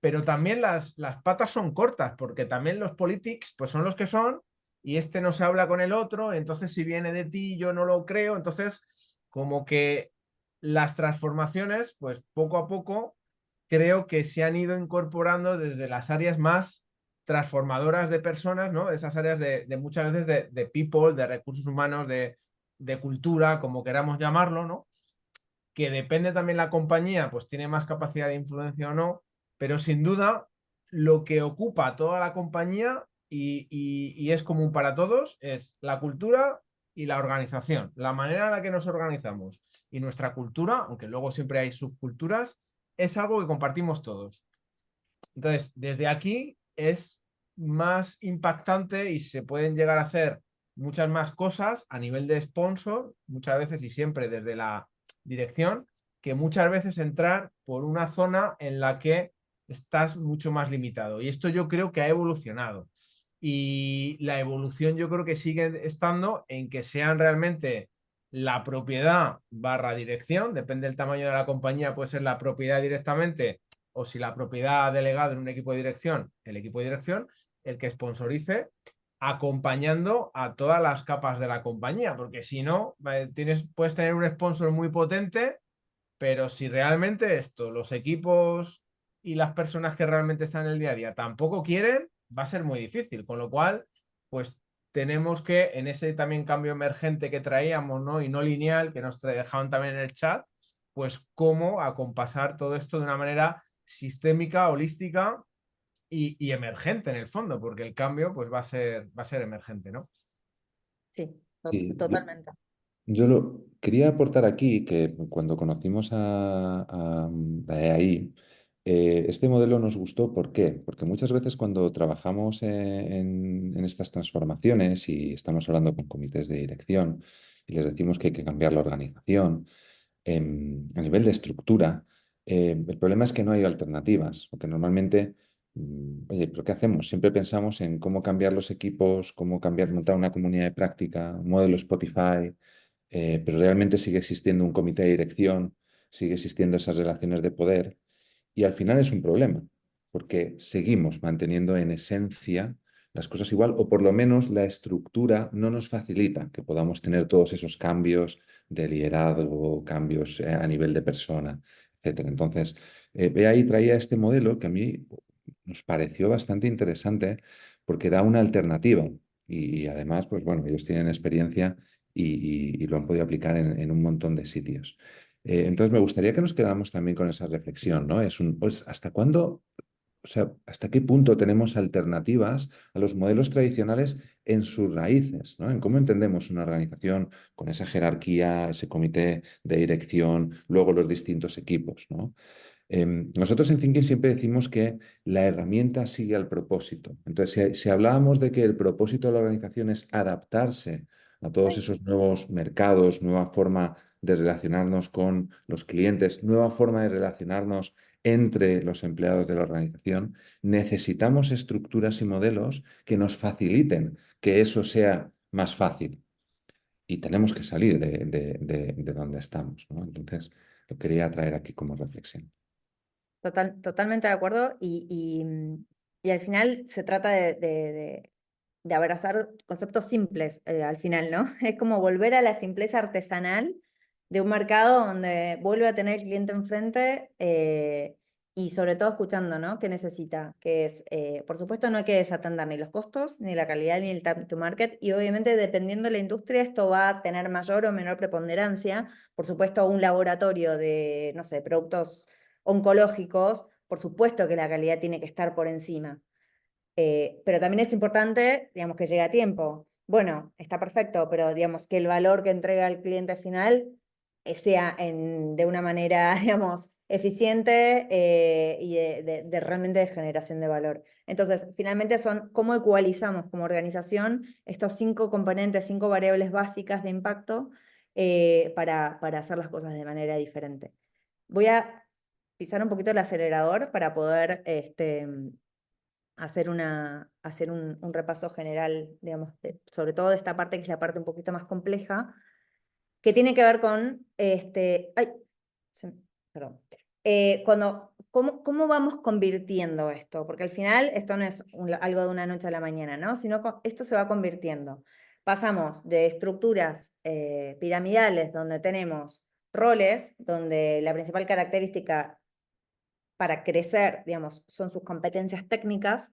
pero también las patas son cortas, porque también los politics pues son los que son, y este no se habla con el otro, entonces si viene de ti yo no lo creo, entonces como que las transformaciones, pues poco a poco creo que se han ido incorporando desde las áreas más transformadoras de personas, ¿no? Esas áreas de muchas veces de people, de recursos humanos, de cultura, como queramos llamarlo, ¿no? Que depende también la compañía, pues tiene más capacidad de influencia o no, pero sin duda lo que ocupa a toda la compañía y es común para todos es la cultura y la organización, la manera en la que nos organizamos y nuestra cultura, aunque luego siempre hay subculturas, es algo que compartimos todos. Entonces, desde aquí es más impactante y se pueden llegar a hacer muchas más cosas a nivel de sponsor, muchas veces y siempre desde la dirección, que muchas veces entrar por una zona en la que estás mucho más limitado. Y esto yo creo que ha evolucionado. Y la evolución yo creo que sigue estando en que sean realmente la propiedad barra dirección, depende del tamaño de la compañía, puede ser la propiedad directamente, o si la propiedad ha delegado en un equipo de dirección, el equipo de dirección, el que sponsorice, acompañando a todas las capas de la compañía, porque si no, puedes tener un sponsor muy potente, pero si realmente los equipos y las personas que realmente están en el día a día tampoco quieren, va a ser muy difícil, con lo cual, pues tenemos que, en ese también cambio emergente que traíamos, ¿no? Y no lineal, que nos dejaban también en el chat, pues cómo acompasar todo esto de una manera sistémica, holística y emergente en el fondo, porque el cambio pues va a ser emergente, ¿no? Sí, Sí, totalmente. yo lo quería aportar aquí que cuando conocimos a EAI, este modelo nos gustó. ¿Por qué? Porque muchas veces cuando trabajamos en estas transformaciones y estamos hablando con comités de dirección y les decimos que hay que cambiar la organización, a nivel de estructura, el problema es que no hay alternativas, porque normalmente, oye, ¿pero qué hacemos? Siempre pensamos en cómo cambiar los equipos, cómo cambiar, montar una comunidad de práctica, un modelo Spotify, pero realmente sigue existiendo un comité de dirección, sigue existiendo esas relaciones de poder y al final es un problema, porque seguimos manteniendo en esencia las cosas igual o por lo menos la estructura no nos facilita que podamos tener todos esos cambios de liderazgo, cambios a nivel de persona, etcétera. Entonces, ahí traía este modelo que a mí nos pareció bastante interesante porque da una alternativa y además, pues bueno, ellos tienen experiencia y lo han podido aplicar en un montón de sitios. Entonces, me gustaría que nos quedáramos también con esa reflexión, ¿no? Pues, ¿hasta cuándo, o sea, hasta qué punto tenemos alternativas a los modelos tradicionales en sus raíces, ¿no? En cómo entendemos una organización con esa jerarquía, ese comité de dirección, luego los distintos equipos, ¿no? Nosotros en Thinking siempre decimos que la herramienta sigue al propósito. Entonces, si hablábamos de que el propósito de la organización es adaptarse a todos esos nuevos mercados, nueva forma de relacionarnos con los clientes, nueva forma de relacionarnos entre los empleados de la organización, necesitamos estructuras y modelos que nos faciliten que eso sea más fácil. Y tenemos que salir de donde estamos, ¿no? Entonces, lo quería traer aquí como reflexión. Totalmente de acuerdo y al final se trata de abrazar conceptos simples al final, ¿no? Es como volver a la simpleza artesanal de un mercado donde vuelve a tener el cliente enfrente y sobre todo escuchando, ¿no? ¿Qué necesita? Que es, por supuesto, no hay que desatender ni los costos, ni la calidad, ni el time to market y obviamente dependiendo de la industria esto va a tener mayor o menor preponderancia. Por supuesto, un laboratorio de, no sé, productos oncológicos, por supuesto que la calidad tiene que estar por encima. Pero también es importante, digamos, que llegue a tiempo. Bueno, está perfecto, pero digamos que el valor que entrega el cliente final sea de una manera, digamos, eficiente y de realmente de generación de valor. Entonces, finalmente son cómo ecualizamos como organización estos 5 componentes, 5 variables básicas de impacto para hacer las cosas de manera diferente. Voy a pisar un poquito el acelerador para poder hacer un repaso general, digamos, sobre todo de esta parte que es la parte un poquito más compleja, que tiene que ver con, ay, perdón, ¿cómo vamos convirtiendo esto? Porque al final esto no es algo de una noche a la mañana, ¿no? Sino esto se va convirtiendo. Pasamos de estructuras piramidales donde tenemos roles, donde la principal característica para crecer, digamos, son sus competencias técnicas,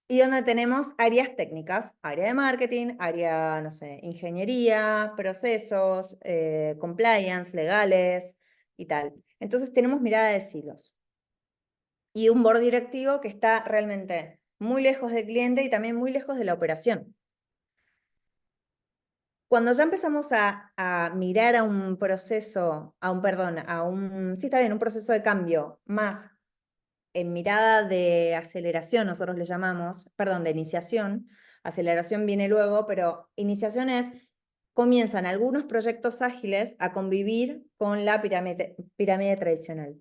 y donde tenemos áreas técnicas, área de marketing, área, no sé, ingeniería, procesos, compliance, legales y tal. Entonces tenemos mirada de silos. Y un board directivo que está realmente muy lejos del cliente y también muy lejos de la operación. Cuando ya empezamos a mirar a un proceso, sí está bien, un proceso de cambio más en mirada de aceleración, nosotros le llamamos, perdón, de iniciación, aceleración viene luego, pero iniciación es, comienzan algunos proyectos ágiles a convivir con la pirámide tradicional.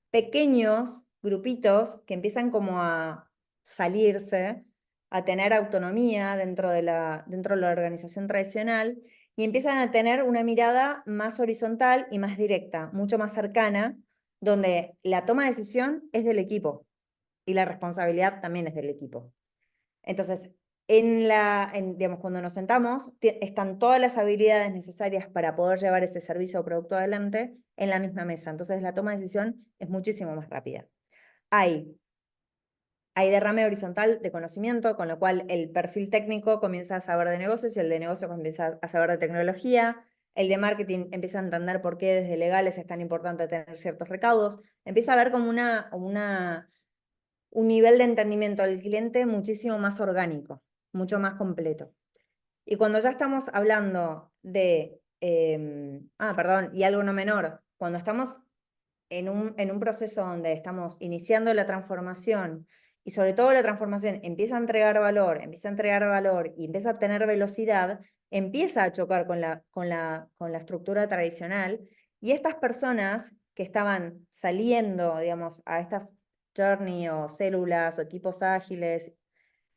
Pequeños grupitos que empiezan como a salirse, a tener autonomía dentro de la organización tradicional y empiezan a tener una mirada más horizontal y más directa, mucho más cercana, donde la toma de decisión es del equipo y la responsabilidad también es del equipo. Entonces, digamos, cuando nos sentamos, están todas las habilidades necesarias para poder llevar ese servicio o producto adelante en la misma mesa. Entonces, la toma de decisión es muchísimo más rápida. Hay derrame horizontal de conocimiento, con lo cual el perfil técnico comienza a saber de negocios y el de negocios comienza a saber de tecnología. El de marketing empieza a entender por qué desde legales es tan importante tener ciertos recaudos. Empieza a haber como un nivel de entendimiento del cliente muchísimo más orgánico, mucho más completo. Y cuando ya estamos hablando de, perdón, y algo no menor, cuando estamos en un proceso donde estamos iniciando la transformación y sobre todo la transformación empieza a entregar valor y empieza a tener velocidad, empieza a chocar con la estructura tradicional y estas personas que estaban saliendo, digamos, a estas journey o células o equipos ágiles,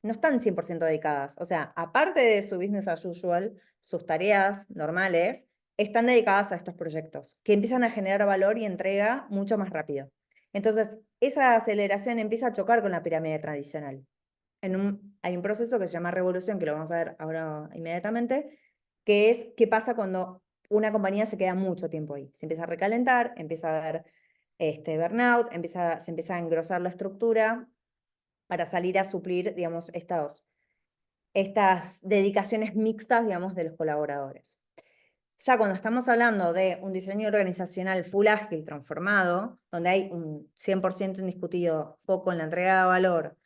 no están 100% dedicadas. O sea, aparte de su business as usual, sus tareas normales están dedicadas a estos proyectos, que empiezan a generar valor y entrega mucho más rápido. Entonces, esa aceleración empieza a chocar con la pirámide tradicional. Hay un proceso que se llama revolución, que lo vamos a ver ahora inmediatamente, que es qué pasa cuando una compañía se queda mucho tiempo ahí. Se empieza a recalentar, empieza a haber burnout, se empieza a engrosar la estructura para salir a suplir, digamos, estas dedicaciones mixtas, digamos, de los colaboradores. Ya cuando estamos hablando de un diseño organizacional full ágil transformado, donde hay un 100% indiscutido foco en la entrega de valor,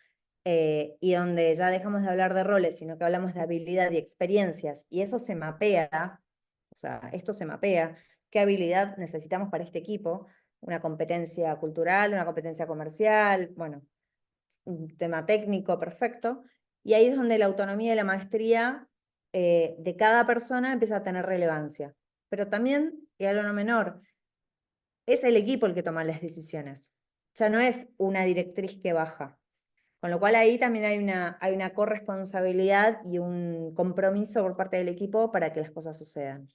y donde ya dejamos de hablar de roles, sino que hablamos de habilidad y experiencias, y eso se mapea, o sea, esto se mapea, qué habilidad necesitamos para este equipo, una competencia cultural, una competencia comercial, bueno, un tema técnico perfecto, y ahí es donde la autonomía y la maestría de cada persona empieza a tener relevancia. Pero también, y algo no menor, es el equipo el que toma las decisiones. Ya no es una directriz que baja. Con lo cual ahí también hay una corresponsabilidad y un compromiso por parte del equipo para que las cosas sucedan.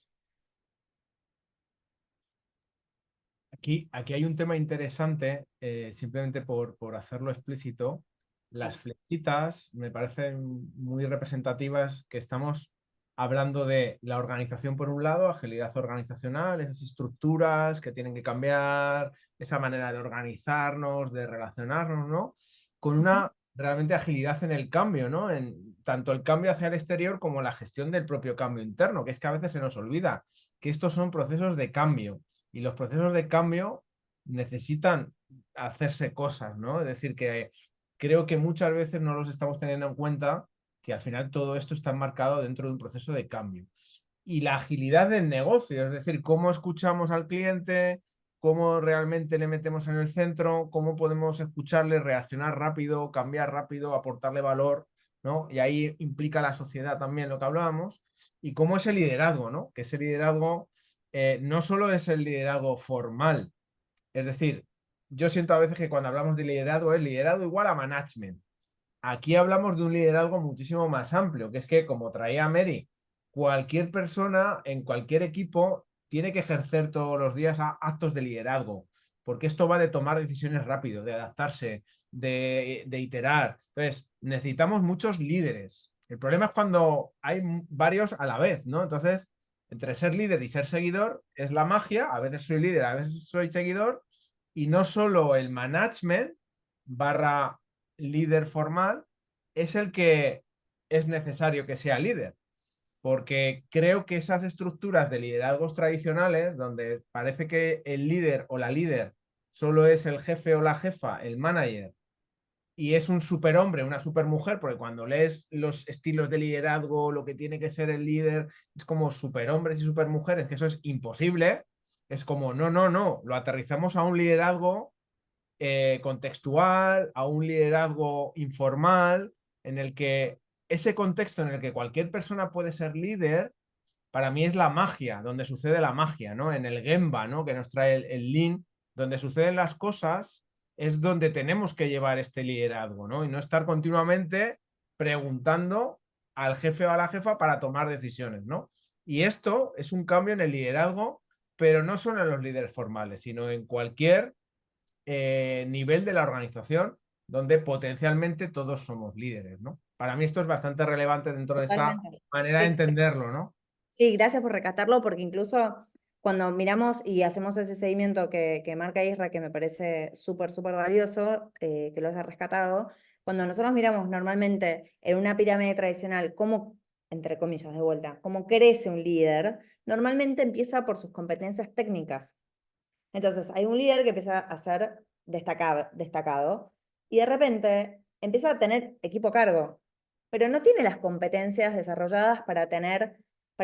Aquí hay un tema interesante, simplemente por hacerlo explícito. Las Sí. flechitas me parecen muy representativas que estamos hablando de la organización por un lado, agilidad organizacional, esas estructuras que tienen que cambiar, esa manera de organizarnos, de relacionarnos, ¿no? Con una realmente agilidad en el cambio, ¿no? En tanto el cambio hacia el exterior como la gestión del propio cambio interno, que es que a veces se nos olvida que estos son procesos de cambio y los procesos de cambio necesitan hacerse cosas, ¿no? Es decir, que creo que muchas veces no los estamos teniendo en cuenta, que al final todo esto está enmarcado dentro de un proceso de cambio. Y la agilidad del negocio, es decir, cómo escuchamos al cliente, cómo realmente le metemos en el centro, cómo podemos escucharle, reaccionar rápido, cambiar rápido, aportarle valor, ¿no? Y ahí implica la sociedad también lo que hablábamos, y cómo es el liderazgo, ¿no? Que ese liderazgo no solo es el liderazgo formal, es decir, yo siento a veces que cuando hablamos de liderazgo es liderazgo igual a management. Aquí hablamos de un liderazgo muchísimo más amplio, que es que, como traía Mary, cualquier persona en cualquier equipo tiene que ejercer todos los días actos de liderazgo, porque esto va de tomar decisiones rápido, de adaptarse, de iterar. Entonces, necesitamos muchos líderes. El problema es cuando hay varios a la vez, ¿no? Entonces, entre ser líder y ser seguidor es la magia. A veces soy líder, a veces soy seguidor, y no solo el management barra líder formal es el que es necesario que sea líder, porque creo que esas estructuras de liderazgos tradicionales, donde parece que el líder o la líder solo es el jefe o la jefa, el manager, y es un superhombre, una supermujer, porque cuando lees los estilos de liderazgo, lo que tiene que ser el líder, es como superhombres y supermujeres, que eso es imposible. Es como, no, no, no, lo aterrizamos a un liderazgo contextual, a un liderazgo informal, en el que ese contexto en el que cualquier persona puede ser líder, para mí es la magia, donde sucede la magia, ¿no? En el Gemba, ¿no? Que nos trae el Lean, donde suceden las cosas, es donde tenemos que llevar este liderazgo, ¿no? Y no estar continuamente preguntando al jefe o a la jefa para tomar decisiones, ¿no? Y esto es un cambio en el liderazgo, pero no solo en los líderes formales, sino en cualquier nivel de la organización donde potencialmente todos somos líderes, ¿no? Para mí esto es bastante relevante dentro de esta Totalmente. manera de entenderlo, ¿no? Sí, gracias por rescatarlo, porque incluso cuando miramos y hacemos ese seguimiento que marca Isra, que me parece súper, súper valioso, que lo has rescatado, cuando nosotros miramos normalmente en una pirámide tradicional cómo, entre comillas, de vuelta, cómo crece un líder, normalmente empieza por sus competencias técnicas. Entonces, hay un líder que empieza a ser destacado y de repente empieza a tener equipo a cargo, pero no tiene las competencias desarrolladas para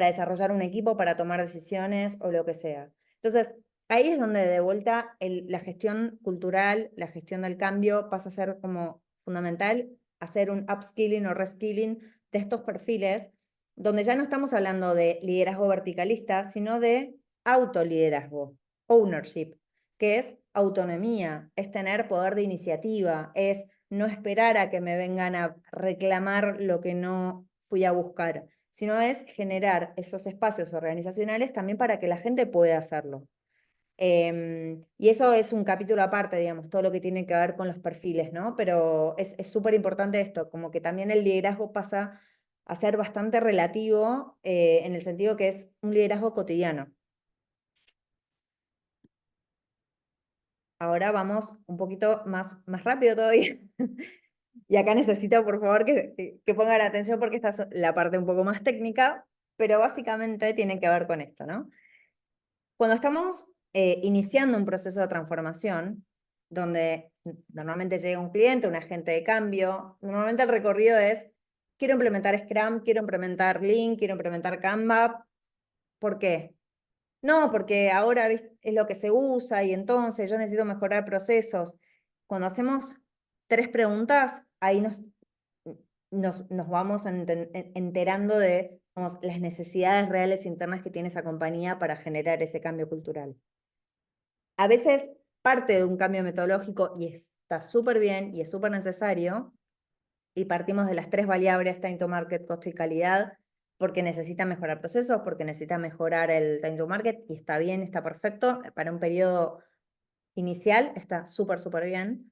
desarrollar un equipo, para tomar decisiones o lo que sea. Entonces, ahí es donde de vuelta la gestión cultural, la gestión del cambio pasa a ser como fundamental, hacer un upskilling o reskilling de estos perfiles, donde ya no estamos hablando de liderazgo verticalista, sino de autoliderazgo, ownership, que es autonomía, es tener poder de iniciativa, es no esperar a que me vengan a reclamar lo que no fui a buscar, sino es generar esos espacios organizacionales también para que la gente pueda hacerlo. Y eso es un capítulo aparte, digamos, todo lo que tiene que ver con los perfiles, ¿no? Pero es súper importante esto, como que también el liderazgo pasa a ser bastante relativo en el sentido que es un liderazgo cotidiano. Ahora vamos un poquito más rápido todavía. Y acá necesito, por favor, que pongan atención porque esta es la parte un poco más técnica, pero básicamente tiene que ver con esto, ¿no? Cuando estamos iniciando un proceso de transformación, donde normalmente llega un cliente, un agente de cambio, normalmente el recorrido es, quiero implementar Scrum, quiero implementar Lean, quiero implementar Kanban. ¿Por qué? No, porque ahora es lo que se usa y entonces yo necesito mejorar procesos. Cuando hacemos 3 preguntas, ahí nos vamos enterando de vamos, las necesidades reales internas que tiene esa compañía para generar ese cambio cultural. A veces parte de un cambio metodológico y está súper bien y es súper necesario, y partimos de las 3 variables, time to market, costo y calidad, porque necesita mejorar procesos, porque necesita mejorar el time to market, y está bien, está perfecto, para un periodo inicial está súper, súper bien,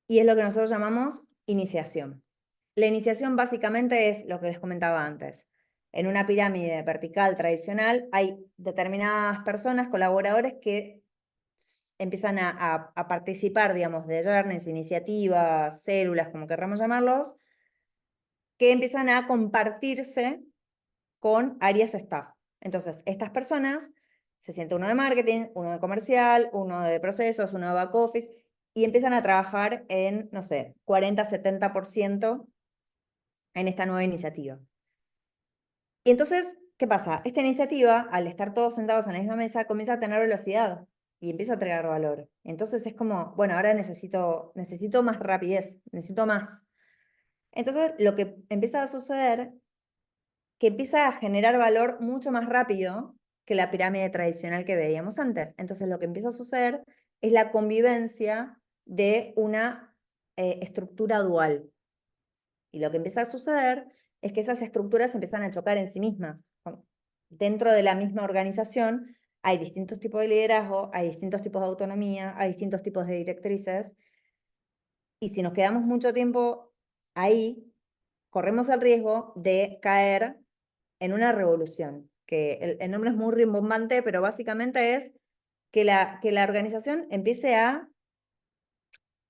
y es lo que nosotros llamamos iniciación. La iniciación básicamente es lo que les comentaba antes. En una pirámide vertical tradicional hay determinadas personas, colaboradores, que empiezan a participar, digamos, de journeys, iniciativas, células, como querramos llamarlos, que empiezan a compartirse con áreas staff. Entonces, estas personas, se siente uno de marketing, uno de comercial, uno de procesos, uno de back office, y empiezan a trabajar en, no sé, 40-70% en esta nueva iniciativa. Y entonces, ¿qué pasa? Esta iniciativa, al estar todos sentados en la misma mesa, comienza a tener velocidad y empieza a entregar valor. Entonces es como, bueno, ahora necesito más rapidez, necesito más. Entonces, lo que empieza a suceder, que empieza a generar valor mucho más rápido que la pirámide tradicional que veíamos antes. Entonces, lo que empieza a suceder es la convivencia de una estructura dual. Y lo que empieza a suceder es que esas estructuras empiezan a chocar en sí mismas. Dentro de la misma organización hay distintos tipos de liderazgo, hay distintos tipos de autonomía, hay distintos tipos de directrices. Y si nos quedamos mucho tiempo ahí, corremos el riesgo de caer en una revolución, que el nombre es muy rimbombante, pero básicamente es que la organización empiece a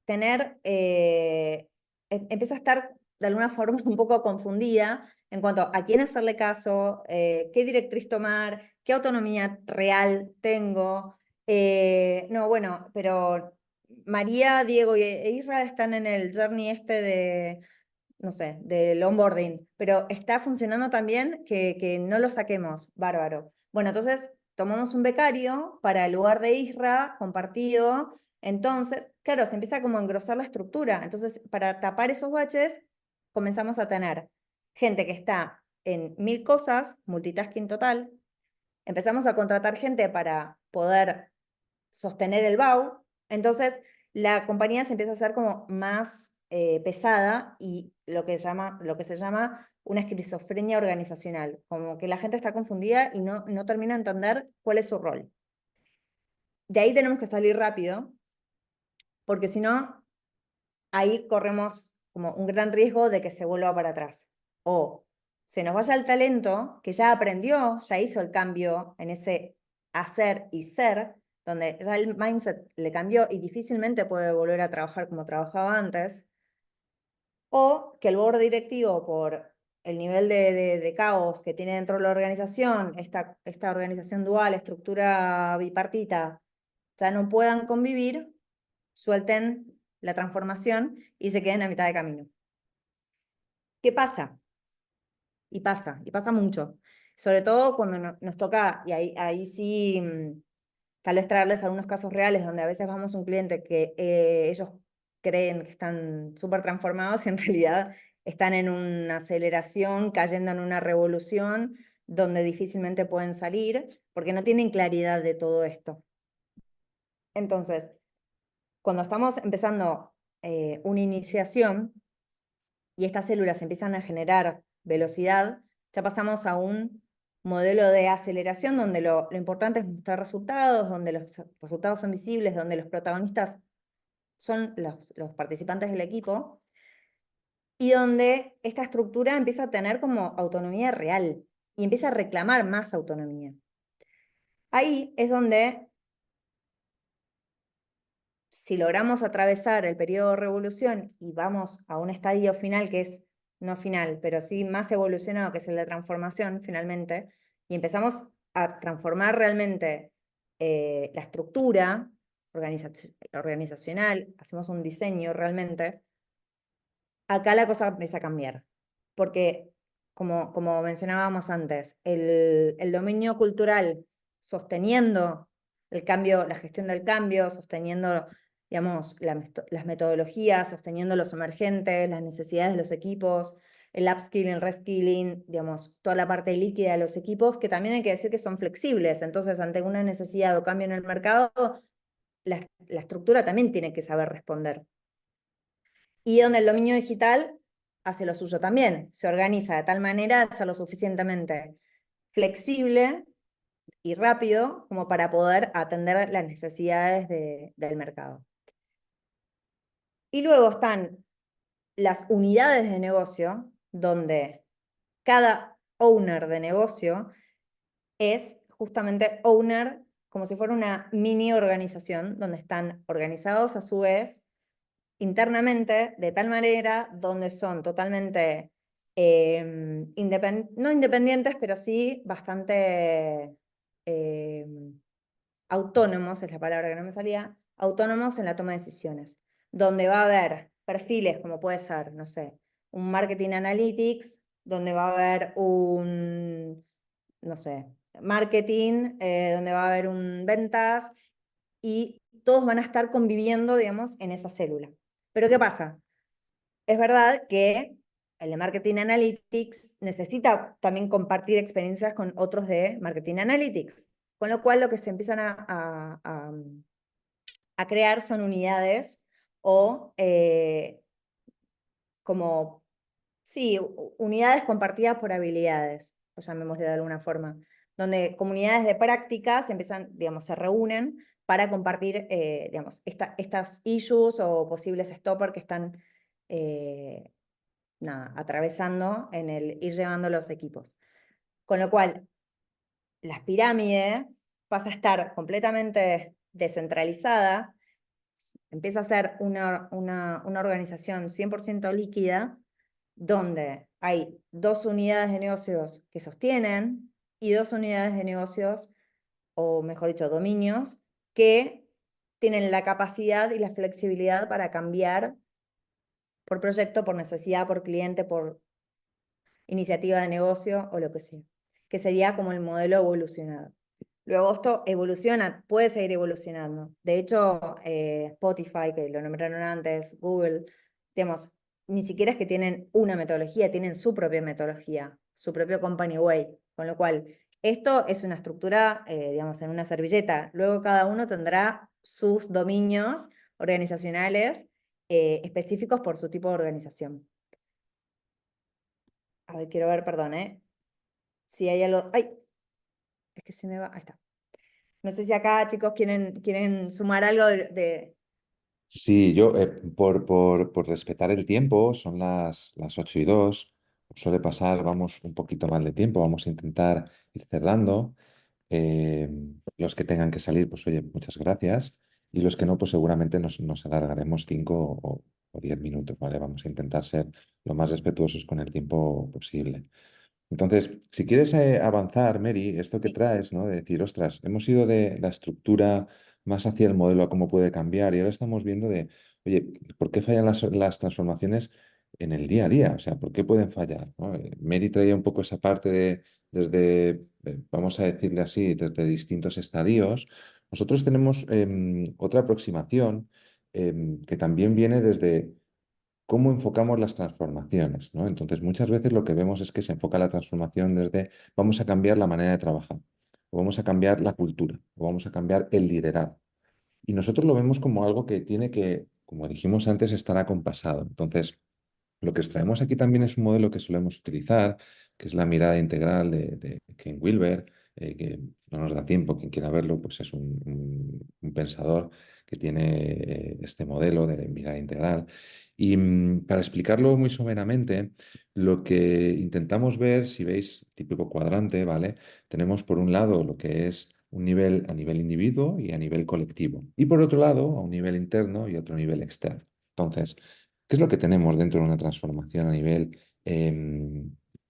tener, empieza a estar de alguna forma un poco confundida en cuanto a quién hacerle caso, qué directriz tomar, qué autonomía real tengo. No, bueno, pero María, Diego e Isra están en el journey este de, no sé, del onboarding, pero está funcionando también que no lo saquemos, bárbaro. Bueno, entonces tomamos un becario para el lugar de Isra, compartido, entonces, claro, se empieza como a engrosar la estructura, entonces para tapar esos baches comenzamos a tener gente que está en 1000 cosas, multitasking total, empezamos a contratar gente para poder sostener el BAU, entonces la compañía se empieza a hacer como más pesada y lo que se llama una esquizofrenia organizacional, como que la gente está confundida y no termina de entender cuál es su rol. De ahí tenemos que salir rápido, porque si no, ahí corremos como un gran riesgo de que se vuelva para atrás. O se nos vaya el talento que ya aprendió, ya hizo el cambio en ese hacer y ser, donde ya el mindset le cambió y difícilmente puede volver a trabajar como trabajaba antes. O que el board directivo, por el nivel de caos que tiene dentro de la organización, esta organización dual, estructura bipartita, ya no puedan convivir, suelten la transformación y se queden a mitad de camino. ¿Qué pasa? Y pasa mucho. Sobre todo cuando nos toca, y ahí sí, tal vez traerles algunos casos reales donde a veces vamos a un cliente que ellos creen que están súper transformados y en realidad están en una aceleración, cayendo en una revolución donde difícilmente pueden salir porque no tienen claridad de todo esto. Entonces, cuando estamos empezando una iniciación y estas células empiezan a generar velocidad, ya pasamos a un modelo de aceleración donde lo importante es mostrar resultados, donde los resultados son visibles, donde los protagonistas son los participantes del equipo, y donde esta estructura empieza a tener como autonomía real y empieza a reclamar más autonomía. Ahí es donde, si logramos atravesar el periodo de revolución y vamos a un estadio final que es, no final, pero sí más evolucionado, que es el de transformación finalmente, y empezamos a transformar realmente la estructura organizacional, hacemos un diseño realmente, acá la cosa empieza a cambiar. Porque, como mencionábamos antes, el dominio cultural sosteniendo el cambio, la gestión del cambio, sosteniendo, digamos, las metodologías, sosteniendo los emergentes, las necesidades de los equipos, el upskilling, reskilling, digamos, toda la parte líquida de los equipos, que también hay que decir que son flexibles. Entonces, ante una necesidad o cambio en el mercado, la estructura también tiene que saber responder. Y donde el dominio digital hace lo suyo también, se organiza de tal manera de ser lo suficientemente flexible y rápido como para poder atender las necesidades del mercado. Y luego están las unidades de negocio, donde cada owner de negocio es justamente owner como si fuera una mini organización, donde están organizados a su vez internamente de tal manera donde son totalmente, no independientes, pero sí bastante autónomos, es la palabra que no me salía, autónomos en la toma de decisiones, donde va a haber perfiles como puede ser, no sé, un marketing analytics, donde va a haber un, no sé, marketing, donde va a haber un ventas, y todos van a estar conviviendo, digamos, en esa célula. Pero ¿qué pasa? Es verdad que el de Marketing Analytics necesita también compartir experiencias con otros de Marketing Analytics, con lo cual lo que se empiezan a crear son unidades o como, sí, unidades compartidas por habilidades, o llamémosle de alguna forma, donde comunidades de práctica se empiezan, digamos, se reúnen para compartir, digamos, estas issues o posibles stoppers que están atravesando en el ir llevando los equipos. Con lo cual, las pirámides pasa a estar completamente descentralizada, empieza a ser una organización 100% líquida, donde hay 2 unidades de negocios que sostienen y 2 unidades de negocios, o mejor dicho, dominios, que tienen la capacidad y la flexibilidad para cambiar por proyecto, por necesidad, por cliente, por iniciativa de negocio o lo que sea, que sería como el modelo evolucionado. Luego esto evoluciona, puede seguir evolucionando. De hecho, Spotify, que lo nombraron antes, Google, digamos, ni siquiera es que tienen una metodología, tienen su propia metodología, su propio company way, con lo cual esto es una estructura, digamos, en una servilleta. Luego cada uno tendrá sus dominios organizacionales específicos por su tipo de organización. A ver, quiero ver, perdón, ¿eh? Si hay algo... ¡Ay! Es que se me va... Ahí está. No sé si acá, chicos, quieren sumar algo Sí, yo, por respetar el tiempo, son las 8:02, suele pasar, vamos un poquito más de tiempo, vamos a intentar ir cerrando. Eh, los que tengan que salir, pues oye, muchas gracias. Y los que no, pues seguramente nos alargaremos 5 o 10 minutos, ¿vale? Vamos a intentar ser lo más respetuosos con el tiempo posible. Entonces, si quieres avanzar, Mary, esto que traes, ¿no? De decir, ostras, hemos ido de la estructura más hacia el modelo a cómo puede cambiar y ahora estamos viendo de, oye, ¿por qué fallan las transformaciones en el día a día? O sea, ¿por qué pueden fallar? ¿No? Mary traía un poco esa parte desde, vamos a decirle así, desde distintos estadios. Nosotros tenemos otra aproximación que también viene desde cómo enfocamos las transformaciones, ¿no? Entonces, muchas veces lo que vemos es que se enfoca la transformación desde vamos a cambiar la manera de trabajar, o vamos a cambiar la cultura, o vamos a cambiar el liderazgo. Y nosotros lo vemos como algo que tiene que, como dijimos antes, estar acompasado. Entonces, lo que os traemos aquí también es un modelo que solemos utilizar, que es la mirada integral de Ken Wilber, que no nos da tiempo, quien quiera verlo, pues es un pensador que tiene este modelo de mirada integral. Y para explicarlo muy someramente, lo que intentamos ver, si veis, típico cuadrante, ¿vale? Tenemos por un lado lo que es un nivel a nivel individuo y a nivel colectivo. Y por otro lado, a un nivel interno y otro nivel externo. Entonces, ¿qué es lo que tenemos dentro de una transformación a nivel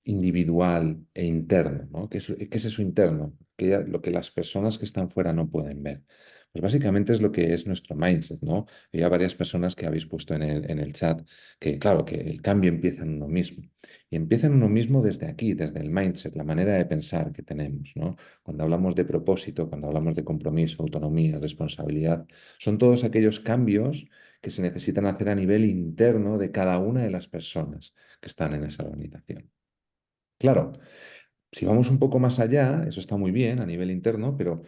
individual e interno? ¿No? ¿Qué es eso interno? Lo que las personas que están fuera no pueden ver. Pues básicamente es lo que es nuestro mindset, ¿no? Hay varias personas que habéis puesto en el chat que, claro, que el cambio empieza en uno mismo. Y empieza en uno mismo desde aquí, desde el mindset, la manera de pensar que tenemos, ¿no? Cuando hablamos de propósito, cuando hablamos de compromiso, autonomía, responsabilidad, son todos aquellos cambios que se necesitan hacer a nivel interno de cada una de las personas que están en esa organización. Claro, si vamos un poco más allá, eso está muy bien a nivel interno, pero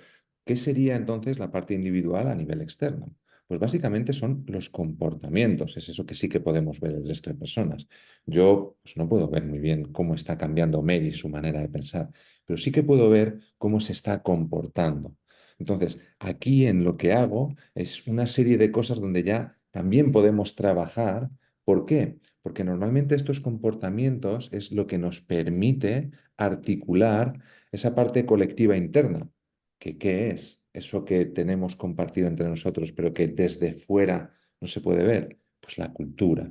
¿qué sería entonces la parte individual a nivel externo? Pues básicamente son los comportamientos, es eso que sí que podemos ver el resto de personas. Yo pues, no puedo ver muy bien cómo está cambiando Mary su manera de pensar, pero sí que puedo ver cómo se está comportando. Entonces, aquí en lo que hago es una serie de cosas donde ya también podemos trabajar. ¿Por qué? Porque normalmente estos comportamientos es lo que nos permite articular esa parte colectiva interna, que ¿qué es? Eso que tenemos compartido entre nosotros, pero que desde fuera no se puede ver, pues la cultura,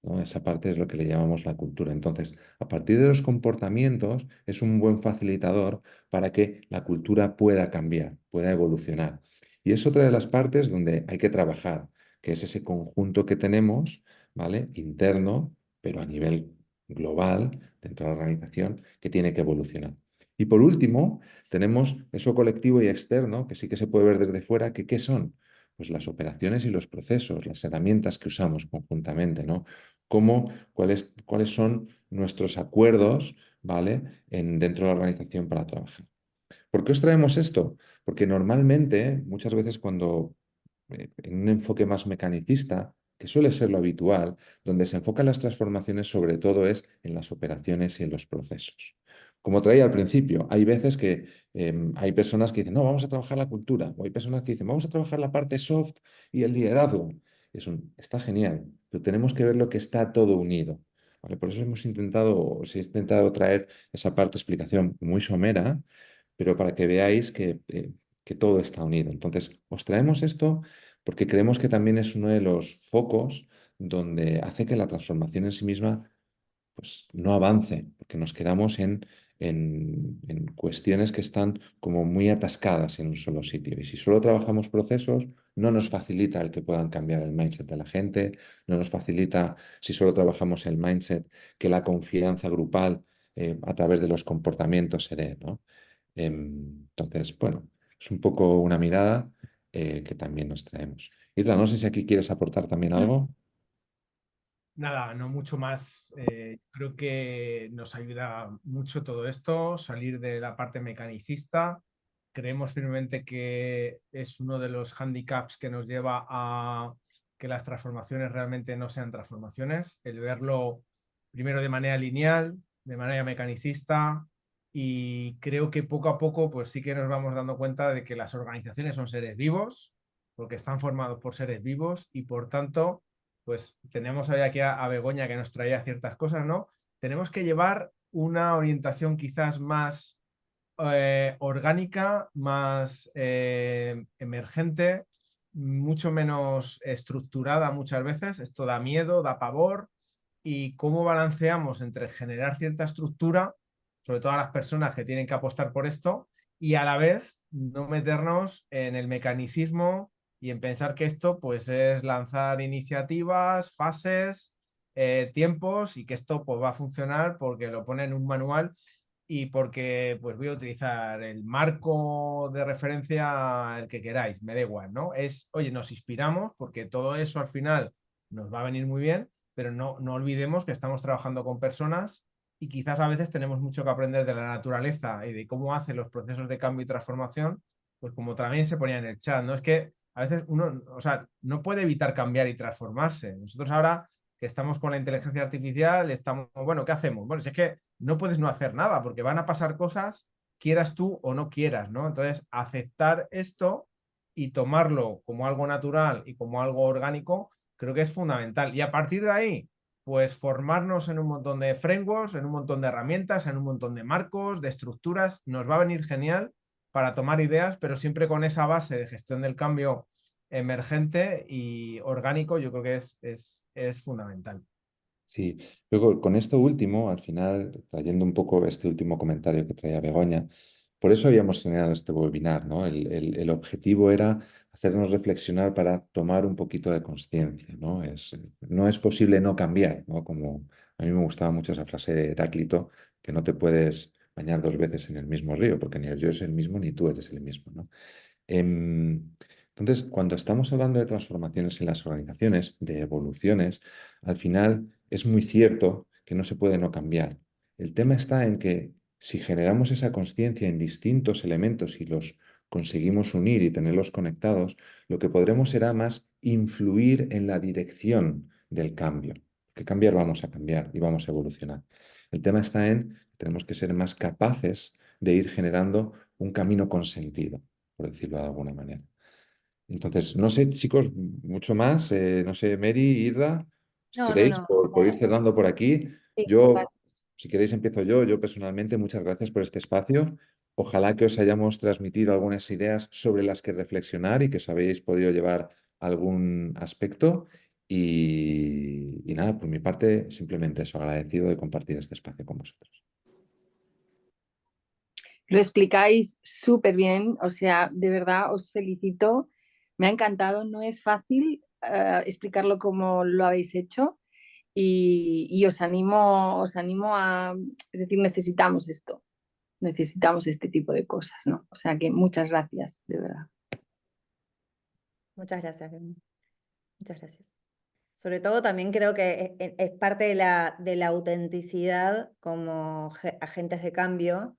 ¿no? Esa parte es lo que le llamamos la cultura. Entonces, a partir de los comportamientos es un buen facilitador para que la cultura pueda cambiar, pueda evolucionar. Y es otra de las partes donde hay que trabajar, que es ese conjunto que tenemos, ¿vale? Interno, pero a nivel global, dentro de la organización, que tiene que evolucionar. Y por último, tenemos eso colectivo y externo, que sí que se puede ver desde fuera, que ¿qué son? Pues las operaciones y los procesos, las herramientas que usamos conjuntamente, ¿no? Cuáles son nuestros acuerdos, ¿vale? Dentro de la organización para trabajar. ¿Por qué os traemos esto? Porque normalmente, muchas veces cuando en un enfoque más mecanicista, que suele ser lo habitual, donde se enfocan las transformaciones sobre todo es en las operaciones y en los procesos. Como traía al principio, hay veces que hay personas que dicen, no, vamos a trabajar la cultura, o hay personas que dicen, vamos a trabajar la parte soft y el liderazgo. Está genial, pero tenemos que ver lo que está todo unido. ¿Vale? Por eso os he intentado traer esa parte de explicación muy somera, pero para que veáis que todo está unido. Entonces, os traemos esto porque creemos que también es uno de los focos donde hace que la transformación en sí misma pues, no avance, porque nos quedamos en cuestiones que están como muy atascadas en un solo sitio. Y si solo trabajamos procesos, no nos facilita el que puedan cambiar el mindset de la gente, no nos facilita, si solo trabajamos el mindset, que la confianza grupal a través de los comportamientos se dé, ¿no? Entonces, bueno, es un poco una mirada que también nos traemos. Isla, no sé si aquí quieres aportar también algo. Nada, no mucho más. Creo que nos ayuda mucho todo esto, salir de la parte mecanicista. Creemos firmemente que es uno de los handicaps que nos lleva a que las transformaciones realmente no sean transformaciones, el verlo primero de manera lineal, de manera mecanicista, y creo que poco a poco pues sí que nos vamos dando cuenta de que las organizaciones son seres vivos, porque están formados por seres vivos y por tanto, pues tenemos hoy aquí a Begoña que nos traía ciertas cosas, ¿no? Tenemos que llevar una orientación quizás más orgánica, más emergente, mucho menos estructurada muchas veces. Esto da miedo, da pavor. ¿Y cómo balanceamos entre generar cierta estructura, sobre todo a las personas que tienen que apostar por esto, y a la vez no meternos en el mecanicismo y en pensar que esto pues es lanzar iniciativas, fases, tiempos, y que esto pues va a funcionar porque lo pone en un manual y porque pues voy a utilizar el marco de referencia el que queráis, me da igual, ¿no? Es, oye, nos inspiramos porque todo eso al final nos va a venir muy bien, pero no olvidemos que estamos trabajando con personas y quizás a veces tenemos mucho que aprender de la naturaleza y de cómo hacen los procesos de cambio y transformación, pues como también se ponía en el chat, ¿no? Es que a veces uno, o sea, no puede evitar cambiar y transformarse. Nosotros ahora que estamos con la inteligencia artificial, estamos, bueno, ¿qué hacemos? Bueno, si es que no puedes no hacer nada porque van a pasar cosas, quieras tú o no quieras, ¿no? Entonces, aceptar esto y tomarlo como algo natural y como algo orgánico, creo que es fundamental. Y a partir de ahí, pues formarnos en un montón de frameworks, en un montón de herramientas, en un montón de marcos, de estructuras, nos va a venir genial para tomar ideas, pero siempre con esa base de gestión del cambio emergente y orgánico, yo creo que es fundamental. Sí, luego con esto último, al final, trayendo un poco este último comentario que traía Begoña, por eso habíamos generado este webinar, ¿no? El objetivo era hacernos reflexionar para tomar un poquito de conciencia, ¿no? No es posible no cambiar, ¿no? Como a mí me gustaba mucho esa frase de Heráclito, que no te puedes bañar dos veces en el mismo río, porque ni yo es el mismo ni tú eres el mismo, ¿no? Entonces, cuando estamos hablando de transformaciones en las organizaciones, de evoluciones, al final es muy cierto que no se puede no cambiar. El tema está en que si generamos esa conciencia en distintos elementos y los conseguimos unir y tenerlos conectados, lo que podremos será más influir en la dirección del cambio. Que cambiar vamos a cambiar y vamos a evolucionar. El tema está en que tenemos que ser más capaces de ir generando un camino con sentido, por decirlo de alguna manera. Entonces, no sé, chicos, mucho más. No sé, Mary, Irra, si No, no, queréis, no. por ir cerrando por aquí. Sí, total. Yo, si queréis, empiezo yo. Yo personalmente, muchas gracias por este espacio. Ojalá que os hayamos transmitido algunas ideas sobre las que reflexionar y que os habéis podido llevar algún aspecto. Y nada, por mi parte, simplemente eso, agradecido de compartir este espacio con vosotros. Lo explicáis súper bien, o sea, de verdad os felicito. Me ha encantado, no es fácil explicarlo como lo habéis hecho y os animo a, es decir, necesitamos este tipo de cosas, ¿no? O sea que muchas gracias, de verdad. Muchas gracias, Beni. Muchas gracias. Sobre todo también creo que es parte de la autenticidad como agentes de cambio,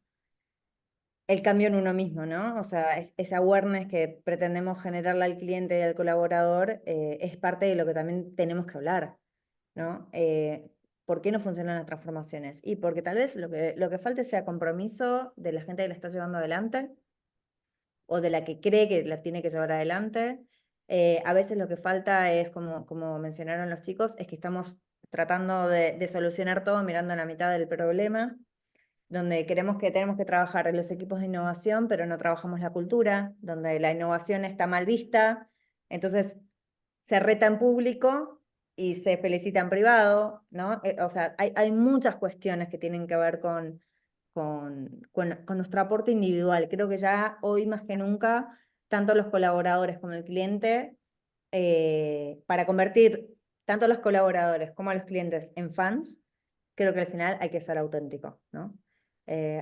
el cambio en uno mismo, ¿no? O sea, ese awareness que pretendemos generarle al cliente y al colaborador es parte de lo que también tenemos que hablar, ¿no? ¿Por qué no funcionan las transformaciones? Y porque tal vez lo que falte sea compromiso de la gente que la está llevando adelante o de la que cree que la tiene que llevar adelante. A veces lo que falta es, como mencionaron los chicos, es que estamos tratando de solucionar todo mirando a la mitad del problema, donde creemos que tenemos que trabajar en los equipos de innovación, pero no trabajamos la cultura, donde la innovación está mal vista, entonces se reta en público y se felicita en privado, ¿no? O sea, hay muchas cuestiones que tienen que ver con nuestro aporte individual. Creo que ya hoy más que nunca, tanto los colaboradores como el cliente, para convertir tanto a los colaboradores como a los clientes en fans, creo que al final hay que ser auténtico, ¿no?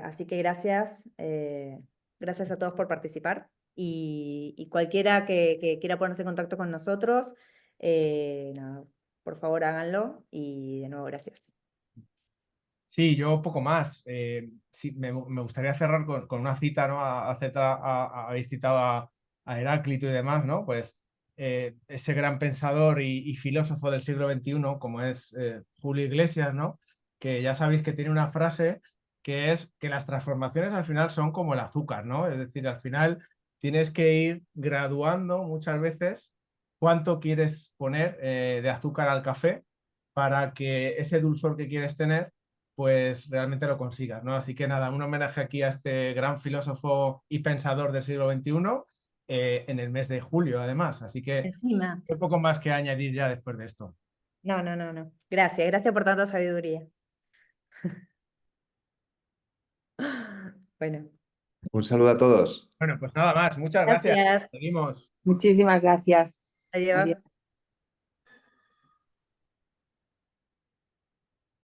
Así que gracias, gracias a todos por participar y cualquiera que quiera ponerse en contacto con nosotros, nada, por favor háganlo y de nuevo gracias. Sí, yo poco más. Sí, me gustaría cerrar con una cita, ¿no? Habéis citado a Heráclito y demás, ¿no? Pues ese gran pensador y filósofo del siglo XXI, como es Julio Iglesias, ¿no? que ya sabéis que tiene una frase que es que las transformaciones al final son como el azúcar, ¿no? Es decir, al final tienes que ir graduando muchas veces cuánto quieres poner de azúcar al café para que ese dulzor que quieres tener, pues realmente lo consigas, ¿no? Así que nada, un homenaje aquí a este gran filósofo y pensador del siglo XXI en el mes de julio, además. Así que Encima. hay poco más que añadir ya después de esto. No, no, no, no. Gracias, gracias por tanta sabiduría. Bueno, Un saludo a todos. Bueno, pues nada más. Muchas gracias. gracias. Seguimos. Muchísimas gracias. Adiós. Adiós.